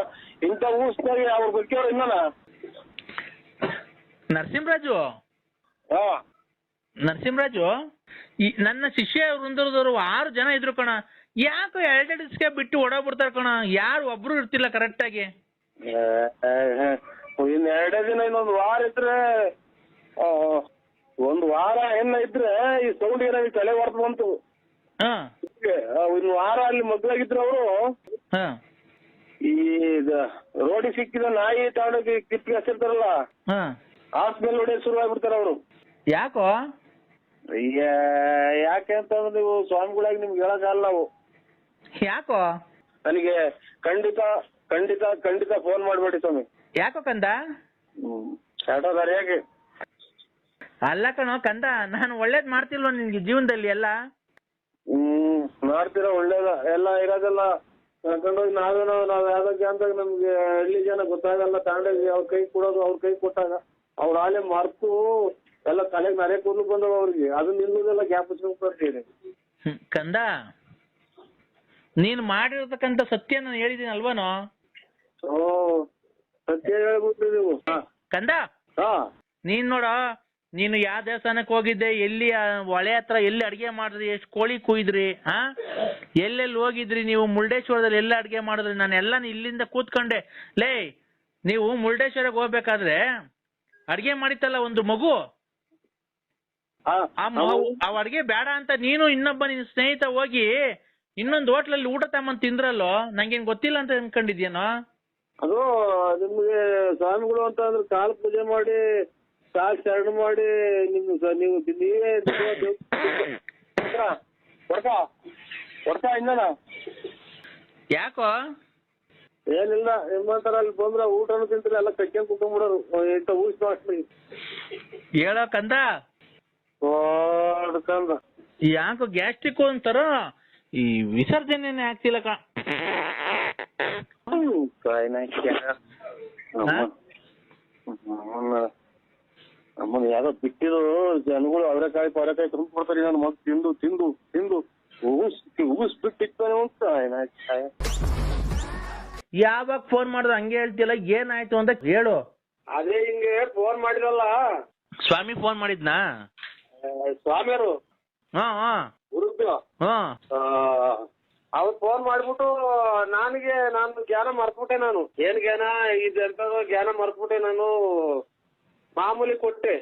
ಇಂಥ ಊಸ್ನಾಗೆ ಅವ್ರು ಬದುಕಿಯವ್ರು ಇನ್ನನ. ನರಸಿಂಹರಾಜು ಹಾ ನರಸಿಂಹರಾಜು ನನ್ನ ಶಿಷ್ಯ ವೃಂದದವರು 6 ಜನ ಇದ್ರು ಕಣ. ಯಾಕೋ 2 ದಿವಸಕ್ಕೆ ಬಿಟ್ಟು ಓಡೋಗ್ಬಿಡ್ತಾರ ಕಣ. ಯಾರು ಒಬ್ರು ಇರ್ತಿಲ್ಲ ಕರೆಕ್ಟ್ ಆಗಿ. ಇನ್ 2 ದಿನ ಇನ್ನೊಂದು ವಾರ ಇದ್ರೆ ಒಂದು ವಾರ ಏನ ಇದ್ರೆ ಈ ಸೌಂಡ್ ಏನಾಗಿ ತಲೆ ಹೊರತು ಬಂತು. ಇನ್ನು ವಾರ ಅಲ್ಲಿ ಮಗ್ಳಾಗಿದ್ರು ಅವರು ಈ ರೋಡಿಗೆ ಸಿಕ್ಕಿದ ನಾಯಿ ತಗೊಂಡೋಗಿ ಕಿಪ್ಪಿಗೆ ಹಸಿರ್ತಾರಲ್ಲ ಹಾಸ್ಪಿಟಲ್ ಹೊಡೆಯೋದು ಶುರು ಆಗ್ಬಿಡ್ತಾರ ಅವರು. ಯಾಕೋ ಯಾಕೆ ಅಂತಂದ್ರೆ ನೀವು ಸ್ವಾಮಿಗಳಾಗಿ ನಿಮ್ಗೆ ಹೇಳಕ್ಕಾಗಲ್ಲ ನಾವು. ಯಾಕೋ ನನಗೆ ಖಂಡಿತ ಖಂಡಿತ ಖಂಡಿತ ಫೋನ್ ಮಾಡ್ಬೇಡಿ ಸ್ವಾಮಿ. ಯಾಕೋ ಕಂದ? ಯಾಕೆ ಅಲ್ಲ ಕಣೋ ಕಂದ, ನಾನು ಒಳ್ಳೇದ್ ಮಾಡ್ತಿಲ್ವ ನಿನ್ಗೆ ಜೀವನದಲ್ಲಿ ಎಲ್ಲ? ಮಾಡ್ತೀರ ಒಳ್ಳೇದ ಎಲ್ಲ ಇರೋದೆಲ್ಲ ಕರ್ಕೊಂಡೋಗಿ ನಾವ್ ಯಾವ್ದಕ್ಕೆ ಅಂತ ನಮ್ಗೆ ಹಳ್ಳಿ ಜನ ಗೊತ್ತಾಗಲ್ಲ. ತಗೊಂಡೋಗಿ ಅವ್ರ ಕೈ ಕೊಡೋದು, ಅವ್ರ ಕೈ ಕೊಟ್ಟಾಗ ಅವ್ರ ಆಲೆ ಮರ್ತು ಎಲ್ಲ ತಲೆಗೆ ನರೆ ಕೂದಲು ಬಂದವ ಅವ್ರಿಗೆ. ಅದು ನಿಲ್ಲುದೆಲ್ಲ ಗ್ಯಾಪ್ ಹಚ್ಕೊಂಡ್ಬರ್ತೀರಿ. ಕಂದ, ನೀನ್ ಮಾಡಿರ್ತಕ್ಕಂಥ ಸತ್ಯ ನಾನು ಹೇಳಿದೀನಿ ಅಲ್ವನೋ? ಸತ್ಯ ಹೇಳ್ಬಿಟ್ರಿ ನೀವು ಕಂದ. ನೀನ್ ನೋಡ, ನೀನು ಯಾವ ದೇವಸ್ಥಾನಕ್ಕೆ ಹೋಗಿದ್ದೆ, ಎಲ್ಲಿ ಹೊಳೆ ಹತ್ರ ಎಲ್ಲಿ ಅಡಿಗೆ ಮಾಡಿದ್ರಿ, ಎಷ್ಟು ಕೋಳಿ ಕುಯ್ದ್ರಿ, ಎಲ್ಲೆಲ್ಲಿ ಹೋಗಿದ್ರಿ ನೀವು, ಮುರುಡೇಶ್ವರದಲ್ಲಿ ಎಲ್ಲ ಅಡಿಗೆ ಮಾಡಿದ್ರಿ, ನಾನೆಲ್ಲ ಇಲ್ಲಿಂದ ಕೂತ್ಕೊಂಡೆ. ಲೇ, ನೀವು ಮುರುಡೇಶ್ವರಕ್ಕೆ ಹೋಗ್ಬೇಕಾದ್ರೆ ಅಡಿಗೆ ಮಾಡಿತ್ತಲ್ಲ ಒಂದು ಮಗು, ಆ ಅಡಿಗೆ ಬೇಡ ಅಂತ ನೀನು ಇನ್ನೊಬ್ಬ ನಿನ್ ಸ್ನೇಹಿತ ಹೋಗಿ ಇನ್ನೊಂದು ಹೋಟ್ಲಲ್ಲಿ ಊಟ ತಗೊಂಡ್ ತಿಂದ್ರಲ್ಲೋ, ನಂಗೇನ್ ಗೊತ್ತಿಲ್ಲ ಅಂತ ಅನ್ಕೊಂಡಿದ್ಯೇನೋ? ಅದು ನಿಮ್ಗೆ ಸ್ವಾಮಿಗಳು ಅಂತ ಅಂದ್ರೆ ಕಾಲು ಪೂಜೆ ಮಾಡಿ ಕಾಲ್ ಶರಣ ಮಾಡಿ ನೀವೇ ಇನ್ನನ ಯಾಕೋ ಏನಿಲ್ಲ ನಿಮ್ಮಂತರ ಅಲ್ಲಿ ಬಂದ್ರ ಊಟನು ತಿಂತೀರಿ, ಎಲ್ಲ ಕಟ್ಕೊಂಡ್ ಕುತ್ಕೊಂಡ್ಬಿಡೋರು ಇಂತ ಊಸ್ ಮಾಡಿ ಹೇಳೋ ಕಂದ. ಕಂದ ಯಾಕೋ ಗ್ಯಾಸ್ಟ್ರಿಕ್ ಅಂತಾರ, ಈ ವಿಸರ್ಜನೆ ಆಗ್ತಿಲ್ಲ ಕ. ನಮ್ಮನ್ನ ಯಾರೋ ಬಿಟ್ಟಿದ್ರು ಜನಗಳು ಅವರೆಕಾಯಿ ಪವರೆಕಾಯಿ ತುಂಬಿಕೊಡ್ತಾರೆ. ನನ್ನ ಮಗ ತಿಂದು ತಿಂದು ತಿಂದು ಉಗಿಸ್ ಬಿಟ್ಟಿರ್ತಾನೆ ಅಂತ. ಯಾವಾಗ ಫೋನ್ ಮಾಡಿದ್ರು ಹಂಗೆ ಹೇಳ್ತಿಲ್ಲ, ಏನಾಯ್ತು ಅಂತ ಹೇಳು. ಅದೇ ಹಿಂಗೆ ಫೋನ್ ಮಾಡಿರಲ್ಲ, ಸ್ವಾಮಿ ಫೋನ್ ಮಾಡಿದ್ನಾ? ಸ್ವಾಮಿಯರು ಹುಡುಗ ಅವ್ರು ಫೋನ್ ಮಾಡ್ಬಿಟ್ಟು ನಾನು ಜ್ಞಾನ ಮರ್ತ್ಬಿಟ್ಟೆ. ನಾನು ಏನ್ ಜ್ಞಾನ ಇದೆಂತದೋ ಜ್ಞಾನ ಮರ್ತ್ಬಿಟ್ಟೆ. ನಾನು ಮಾಮೂಲಿ ಕೊಟ್ಟೆ,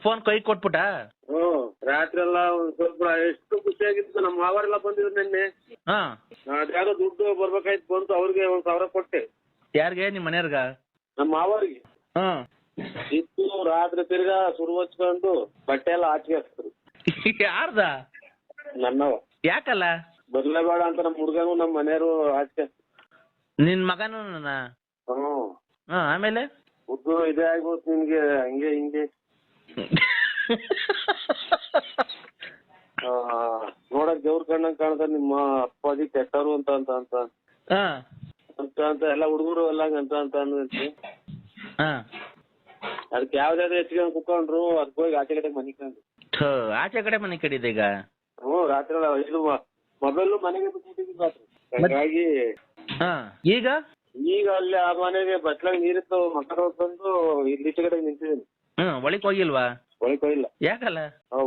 ಫೋನ್ ಕೈ ಕೊಟ್ಬಿಟ್ಟ. ರಾತ್ರಿ ಎಲ್ಲ ಸ್ವಲ್ಪ ಎಷ್ಟು ಖುಷಿಯಾಗಿತ್ತು. ನಮ್ಮ ಮಾವರೆಲ್ಲ ಬಂದಿದ್ರು ನಿನ್ನೆ. ಅದ್ಯಾರೋ ದುಡ್ಡು ಬರ್ಬೇಕಾಯ್ತು, ಬಂತು. ಅವ್ರಿಗೆ 1,000 ಕೊಟ್ಟೆ. ಯಾರಿಗೆ? ನಿಮ್ ಮನೆಯವ್ರಗ? ನಮ್ಮ ಮಾವರಿಗೆ ಇತ್ತು. ರಾತ್ರಿ ತಿರ್ಗಾ ಸುರು ಹಚ್ಕೊಂಡು ಬಟ್ಟೆ ಎಲ್ಲ ಆಚೆಗೆ ಹಾಕ್ತರು. ಯಾರ್ದ? ನನ್ನವ. ಯಾಕಲ್ಲ? ಬರ್ಲೇಬೇಡ ಅಂತ ನಮ್ಮ ಹುಡ್ಗನು ನಮ್ಮ ಮನೆಯವರು ಆಚೆ. ನಿನ್ ಮಗನು? ಆಮೇಲೆ ಉದ್ದು ಇದೇ ಆಗ್ಬೋದು ನಿನ್ಗೆ, ಹಂಗೆ ಹಿಂಗೆ ನೋಡಕ್ ದೇವ್ರ ಕಣ್ಣಂಗ್ ಕಾಣ್ತಾರೆ. ನಿಮ್ಮ ಅಪ್ಪಾಜಿ ಕೆಟ್ಟರು ಅಂತ ಅಂತ ಅಂತ ಅಂತ ಅಂತ ಎಲ್ಲ ಹುಡುಗರು ಎಲ್ಲ ಅಂತ ಅಂತ ಅನ್ನೋದಕ್ಕೆ ಅದಕ್ಕೆ ಯಾವ್ದಾದ್ರು ಹೆಚ್ಚಿಗೆ ಕುತ್ಕೊಂಡ್ರು ಅದಕ್ಕೆ ಹೋಗಿ ಆಚೆ ಕಡೆ ಮನೆ ಕಂಡು. ಆಚೆ ಕಡೆ ಮನೆ ಕಡಿದೆ ಈಗ. ರಾತ್ರಿ ಎಲ್ಲ ಇದು ಮೊಬೈಲು ಮನೆಗೆ ಬಿಟ್ಬಿಟ್ಟಿದ್ವಿ. ಹಾಗಾಗಿ ಈಗ ಅಲ್ಲಿ ಆ ಮನೆಗೆ ಬಟ್ಲಾಗ ನೀರಿತ್ತು, ಮಕ್ಕಳು ಹೋಗ್ಬಂದು ಇಲ್ಲಿ ಈಚೆ ಕಡೆ ನಿಂತಿದ್ದೀನಿ. ಒಳಕ್ ಹೋಗಿಲ್ವಾ? ಒಳಕ್ ಹೋಗಿಲ್ಲ. ಯಾಕಲ್ಲ?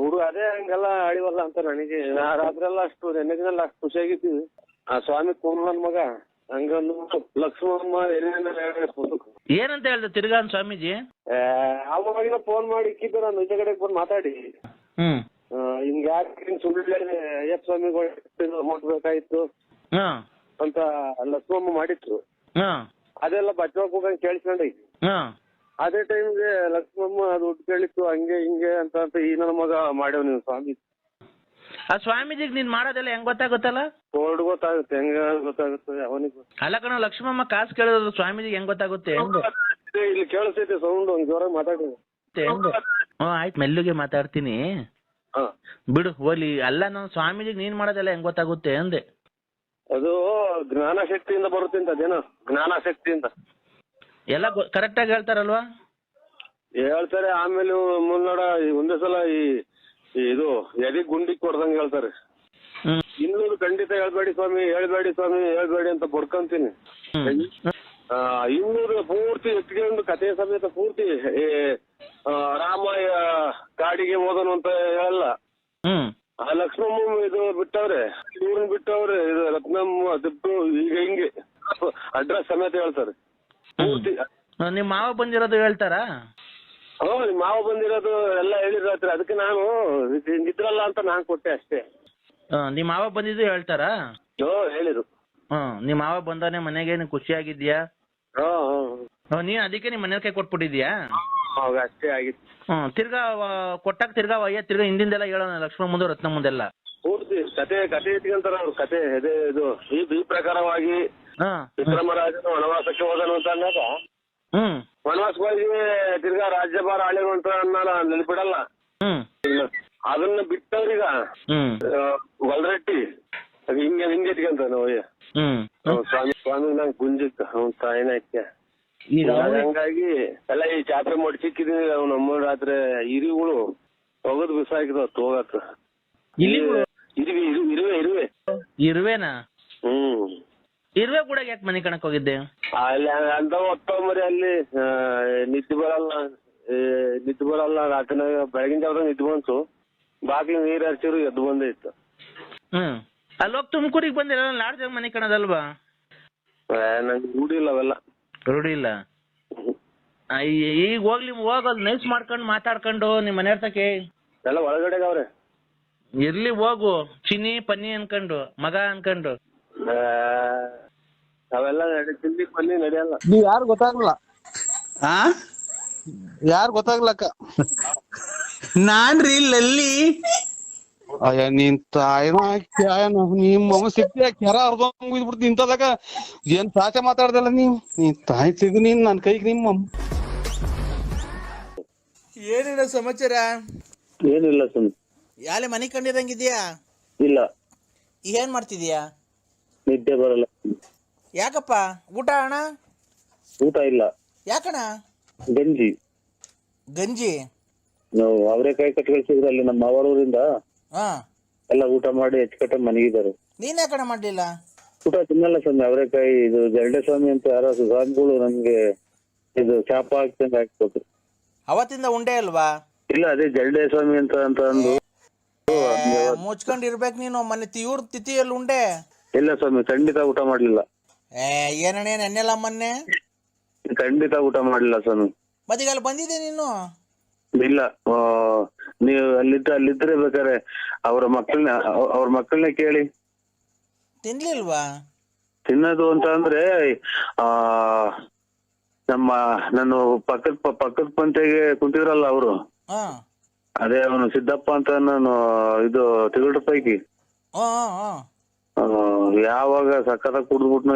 ಹುಡುಗ ಅದೇ ಹಂಗೆಲ್ಲ ಅಳಿವಲ್ಲ ಅಂತ ನನಗೆ. ರಾತ್ರಿ ಎಲ್ಲ ಅಷ್ಟು ನೆನ್ನೆ ದಿನ ಅಷ್ಟು ಖುಷಿಯಾಗಿದ್ದೀವಿ. ಆ ಸ್ವಾಮಿ ಕೂನ್ ನನ್ ಮಗ ಹಂಗಂದು ಲಕ್ಷ್ಮಮ್ಮ ಏನಂತ ಹೇಳ್ದ ತಿರ್ಗಾ ಸ್ವಾಮೀಜಿ? ಅವಾಗಿನ ಫೋನ್ ಮಾಡಿ ಇಕ್ಕಿದ್ದು. ನಾನು ಈಚೆ ಕಡೆಗೆ ಬಂದು ಮಾತಾಡಿ ಹಿಂಗ ಯಾಕೆ ಸುಳ್ಳು ಅಯ್ಯಪ್ಪ ಸ್ವಾಮಿಗಳು ಅಮೌಂಟ್ ಬೇಕಾಯ್ತು ಅಂತ ಲಕ್ಷ್ಮಮ್ಮ ಮಾಡಿಟ್ರು. ಅದೆಲ್ಲ ಬಚ್ಚೋಕ್ ಹೋಗಂಗ್ ಕೇಳಿಸ್ಕೊಂಡೈತಿ. ಅದೇ ಟೈಮ್ಗೆ ಲಕ್ಷ್ಮಮ್ಮ ದುಡ್ಡು ಕೇಳಿತ್ತು, ಹಂಗೆ ಹಿಂಗೆ ಅಂತ ಈ ನನ್ನ ಮಗ ಮಾಡ್ಯವ್ ನೀವು ಸ್ವಾಮಿ. ಆ ಸ್ವಾಮೀಜಿಗೆ ನೀನ್ ಮಾಡೋದೆಲ್ಲ ಹೆಂಗ್ ಗೊತ್ತಾಗುತ್ತಲ್ಲ? ಬೋರ್ಡ್ ಗೊತ್ತಾಗುತ್ತೆ, ಹೆಂಗ ಗೊತ್ತಾಗುತ್ತೆ ಅವನಿಗೆ. ಅಲ್ಲ ಕಣ, ಲಕ್ಷ್ಮಮ್ಮ ಕಾಸು ಕೇಳೋದು ಸ್ವಾಮೀಜಿಗೆ ಹೆಂಗ್ ಗೊತ್ತಾಗುತ್ತೆ? ಇಲ್ಲಿ ಕೇಳಿಸ್ತೈತೆ ಸೌಂಡ್, ಒಂದ್ ಜೋರಾಗಿ ಮಾತಾಡಿ. ಆಯ್ತು, ಮೆಲ್ಲುಗೆ ಮಾತಾಡ್ತೀನಿ ಬಿಡು, ಹೋಲಿ. ಅಲ್ಲ, ನಾನು ಸ್ವಾಮೀಜಿಗೆ ನೀನ್ ಮಾಡೋದೆಲ್ಲ ಹೆಂಗ್ ಗೊತ್ತಾಗುತ್ತೆ ಅಂದೆ. ಅದು ಜ್ಞಾನ ಶಕ್ತಿಯಿಂದ ಬರುತ್ತೆ ಅಂತ. ಅದೇನೋ ಜ್ಞಾನ ಶಕ್ತಿಯಿಂದ ಎಲ್ಲ ಕರೆಕ್ಟ್ ಆಗಿ ಹೇಳ್ತಾರಲ್ವಾ? ಹೇಳ್ತಾರೆ. ಆಮೇಲೆ ಮುನ್ನೋಡ ಒಂದೇ ಸಲ ಇದು ಎದೆ ಗುಂಡಿ ಕೊಡ್ದಂಗೆ ಹೇಳ್ತಾರೆ. ಇನ್ನೊಂದು ಖಂಡಿತ ಹೇಳ್ಬೇಡಿ ಸ್ವಾಮಿ, ಹೇಳ್ಬೇಡಿ ಸ್ವಾಮಿ, ಹೇಳ್ಬೇಡಿ ಅಂತ ಬಡ್ಕೊಂತೀನಿ. ಇನ್ನೂರು ಪೂರ್ತಿ ಎತ್ಕೊಂಡು ಕಥೆ ಸಮೇತ ಪೂರ್ತಿ ರಾಮ ಕಾಡಿಗೆ ಹೋದನು ಅಂತ ಹೇಳಲ್ಲ. ಆ ಲಕ್ಷ್ಮಮ್ಮ ಇದು ಬಿಟ್ಟವ್ರೆ, ಇವ್ರನ್ನ ಬಿಟ್ಟವ್ರೆ, ಇದು ರತ್ನಮ್ಮ ದಿಟ್ಟು, ಈಗ ಹಿಂಗೆ ಅಡ್ರೆಸ್ ಸಮೇತ ಹೇಳ್ತಾರೆ ಪೂರ್ತಿ. ನಿಮ್ ಮಾವ ಬಂದಿರೋದು ಹೇಳ್ತಾರಾ? ನಿಮ್ ಮಾವ ಬಂದಿರೋದು ಎಲ್ಲ ಹೇಳಿದ್ರಾತ್ರಿ. ಅದಕ್ಕೆ ನಾನು ಇದ್ರಲ್ಲ ಅಂತ ನಾನ್ ಕೊಟ್ಟೆ ಅಷ್ಟೇ. ನಿಮ್ ಮಾವ ಬಂದಿದ್ದು ಹೇಳ್ತಾರಾ? ಹೇಳಿದ್ರು. ನಿಮ್ ಮಾವ ಬಂದಾನೆ ಮನೆಗೆ, ನೀನ್ ಖುಷಿಯಾಗಿದ್ಯಾ? ನೀನ್ ಅದಕ್ಕೆ ನಿಮ್ ಮನೆ ಕೈ ಕೊಟ್ಬಿಟ್ಟಿದ್ಯಾ? ಅಷ್ಟೇ ಆಗಿತ್ತು. ತಿರ್ಗಾ ಕೊಟ್ಟಾಗ ತಿರ್ಗಾ ತಿರ್ಗಾ ಹಿಂದಿಂದೆಲ್ಲ ಹೇಳೋಣ, ಲಕ್ಷ್ಮಣ ಮುಂದೆ ರತ್ನ ಮುಂದೆಲ್ಲ ಪೂರ್ತಿ ಕತೆ ಇಟ್ಕೊಂತಾರ ಅವ್ರು. ಕತೆ ಇದು ಈ ಪ್ರಕಾರವಾಗಿ ವಿಕ್ರಮರಾಜನು ವನವಾಸಕ್ಕೆ ಹೋದನು ಅಂತ ಅಂದಾಗ ವನವಾಸಕ್ಕೆ ಹೋಗಿ ತಿರ್ಗಾ ರಾಜ್ಯಭಾರ ಆಳಿರು ಅಂತ ನೆನಪಿಡಲ್ಲ. ಅದನ್ನ ಬಿಟ್ಟವ್ರೀಗ ಗೊಲ್ರಟ್ಟಿ ಹಿಂಗೆ ಇಟ್ಕೊಂತಾನ ಸ್ವಾಮಿ ನಂಗೆ ಗುಂಜಿಕ್ಕ ಅವ್ನ ತಾಯಿನಕ್ಕೆ. ಹಂಗಾಗಿ ಎಲ್ಲ ಈ ಚಾತ್ರೆ ಮಾಡಿ ಸಿಕ್ಕಿದೀನಿ. ಅವ್ನ ನಮ್ಮ ರಾತ್ರಿ ಇರಿಗಳು ತೊಗದ್ ಬಿಸಾಕಿದ ತೋಗಕ್ಕ. ಇರುವೆನಾ? ಇರುವೆ ಕೂಡ ಯಾಕೆ ಮನೆ ಕಣಕ್ ಹೋಗಿದ್ದೆ? ಅಲ್ಲಿ ಅಂತ ಹೊತ್ತಂಬರಿ ಅಲ್ಲಿ ನಿದ್ದೆ ಬರಲ್ಲ ರಾತ್ರಿನಾಗ. ಬೆಳಗಿನ ಜಾವದಾಗ ನಿದ್ದೆ ಬಂತು, ಬಾಗ್ಲಿ ನೀರ್ ಹರಿಸಿರು, ಎದ್ದು ಬಂದೇ ಇತ್ತು. ಅಲ್ಲೋಗ್ ತುಮಕೂರಿಗೆ ಬಂದಿಲ್ಲ, ಲಾಡ್ಜ್ ಮನೆ ಕಣದಲ್ವಾ? ನಂಗೆ ರೂಢಿ ಇಲ್ಲ ಅವೆಲ್ಲ. ರೂಢಿ ಇಲ್ಲ? ಈಗ ಹೋಗೋದು ನೈಸ್ ಮಾಡ್ಕೊಂಡು ಮಾತಾಡ್ಕೊಂಡು ನಿಮ್ ಮನೆಯವ್ರ ತಕೆ ಎಲ್ಲ ಒಳಗಡೆ ಅವ್ರೆ. ಇರ್ಲಿ ಹೋಗು, ಚಿನ್ನಿ ಪನ್ನಿ ಅನ್ಕೊಂಡು, ಮಗ ಅನ್ಕೊಂಡು. ಅವೆಲ್ಲ ಚಿನ್ನಿ ಪನ್ನಿ ನಡೆಯಲ್ಲ. ನೀವ್ ಯಾರು ಗೊತ್ತಾಗ್ಲಿಲ್ಲ, ಯಾರು ಗೊತ್ತಾಗ್ಲಕ್ಕ. ನಾನ್ರಿ ಲಲ್ಲಿ. ಅಯ್ಯ ನೀನ್ ತಾಯಿನ ನಿಮ್ಮ ಸಿಕ್ತಿ ಕೆರ ಅರ್ಧಂಗ್ ಬಿಡ್ತಿ ಇಂತದಾಗ ಏನ್ ಸಾಚೆ ಮಾತಾಡ್ದಲ್ಲ ನೀನ್ ತಾಯಿ ಸಿಗು ನೀನ್ ನನ್ ಕೈಗೆ ನಿಮ್ಮ. ಏನಿಲ್ಲ ಸಮಾಚಾರ? ಏನಿಲ್ಲ ಸುಮ್ ಯಾಲೆ ಮನೆ ಕಂಡಿರಂಗಿದ್ಯಾ? ಇಲ್ಲ. ಏನ್ ಮಾಡ್ತಿದ್ಯಾ? ನಿದ್ದೆ ಬರಲ್ಲ. ಯಾಕಪ್ಪ? ಊಟ ಅಣ್ಣ? ಊಟ ಇಲ್ಲ. ಯಾಕಣ್ಣ? ಗಂಜಿ ನಾವು ಅವರೆಕಾಯಿ ಕಟ್ ಕಳ್ಸಿದ್ರು ಅಲ್ಲಿ ನಮ್ಮ ಅವರೂರಿಂದ. ಎಲ್ಲ ಊಟ ಮಾಡಿ ಹೆಚ್ಚುಕಟ್ಟ ಮನೆಗಿದ್ದಾರೆ. ನೀನ್ ಯಾಕಣ್ಣ ಮಾಡ್ಲಿಲ್ಲ? ಊಟ ತಿನ್ನಲ್ಲ ಸ್ವಾಮಿ. ಅವರೆಕಾಯಿ ಇದು ಜರಡೆ ಸ್ವಾಮಿ ಅಂತ ಯಾರೋ ಸ್ವಾಮಿಗಳು ನಮ್ಗೆ ಇದು ಶಾಪ ಹಾಕ್ತಂಗ ಹಾಕ್ಬೇಕು. ಅವತ್ತಿಂದ ಉಂಡೆ ಅಲ್ವಾ? ಇಲ್ಲ, ಅದೇ ಜರಡೆ ಸ್ವಾಮಿ ಅಂತ ಅಂದು ಮುಚ್ಕೊಂಡಿರ್ಬೇಕು ನೀನು. ಮನೆ ಇವ್ರ ತಿಥಿಯಲ್ಲಿ ಉಂಡೆ ಇಲ್ಲ ಸ್ವಾಮಿ, ಖಂಡಿತ ಊಟ ಮಾಡ್ಲಿಲ್ಲ. ಏನಣ್ಣ ನೆನ್ನೆಲ್ಲ ಮೊನ್ನೆ ಖಂಡಿತ ಊಟ ಮಾಡ್ಲಿಲ್ಲ ಸ್ವಾಮಿ. ಮತ್ತೀಗ ಅಲ್ಲಿ ಬಂದಿದ್ದೆ ನೀನು? ಇಲ್ಲ, ನೀವು ಅಲ್ಲಿದ್ರೆ ಬೇಕಾರೆ ಅವ್ರ ಮಕ್ಕಳನ್ನ ಕೇಳಿ. ತಿನ್ಲಿಲ್ವಾ? ತಿನ್ನೋದು ಅಂತ ಅಂದ್ರೆ ನಾನು ಪಕ್ಕದ ಪಂತೆಗೆ ಕುಂತಿದ್ರಲ್ಲ ಅವರು, ಅದೇ ಅವನು ಸಿದ್ದಪ್ಪ ಅಂತ ನಾನು ಇದು ತಿರುಗಡ ಪೈಕಿ ಯಾವಾಗ ಸಕ್ಕತ್ತಾಗ ಕುಡ್ದ್ಬಿಟ್ನು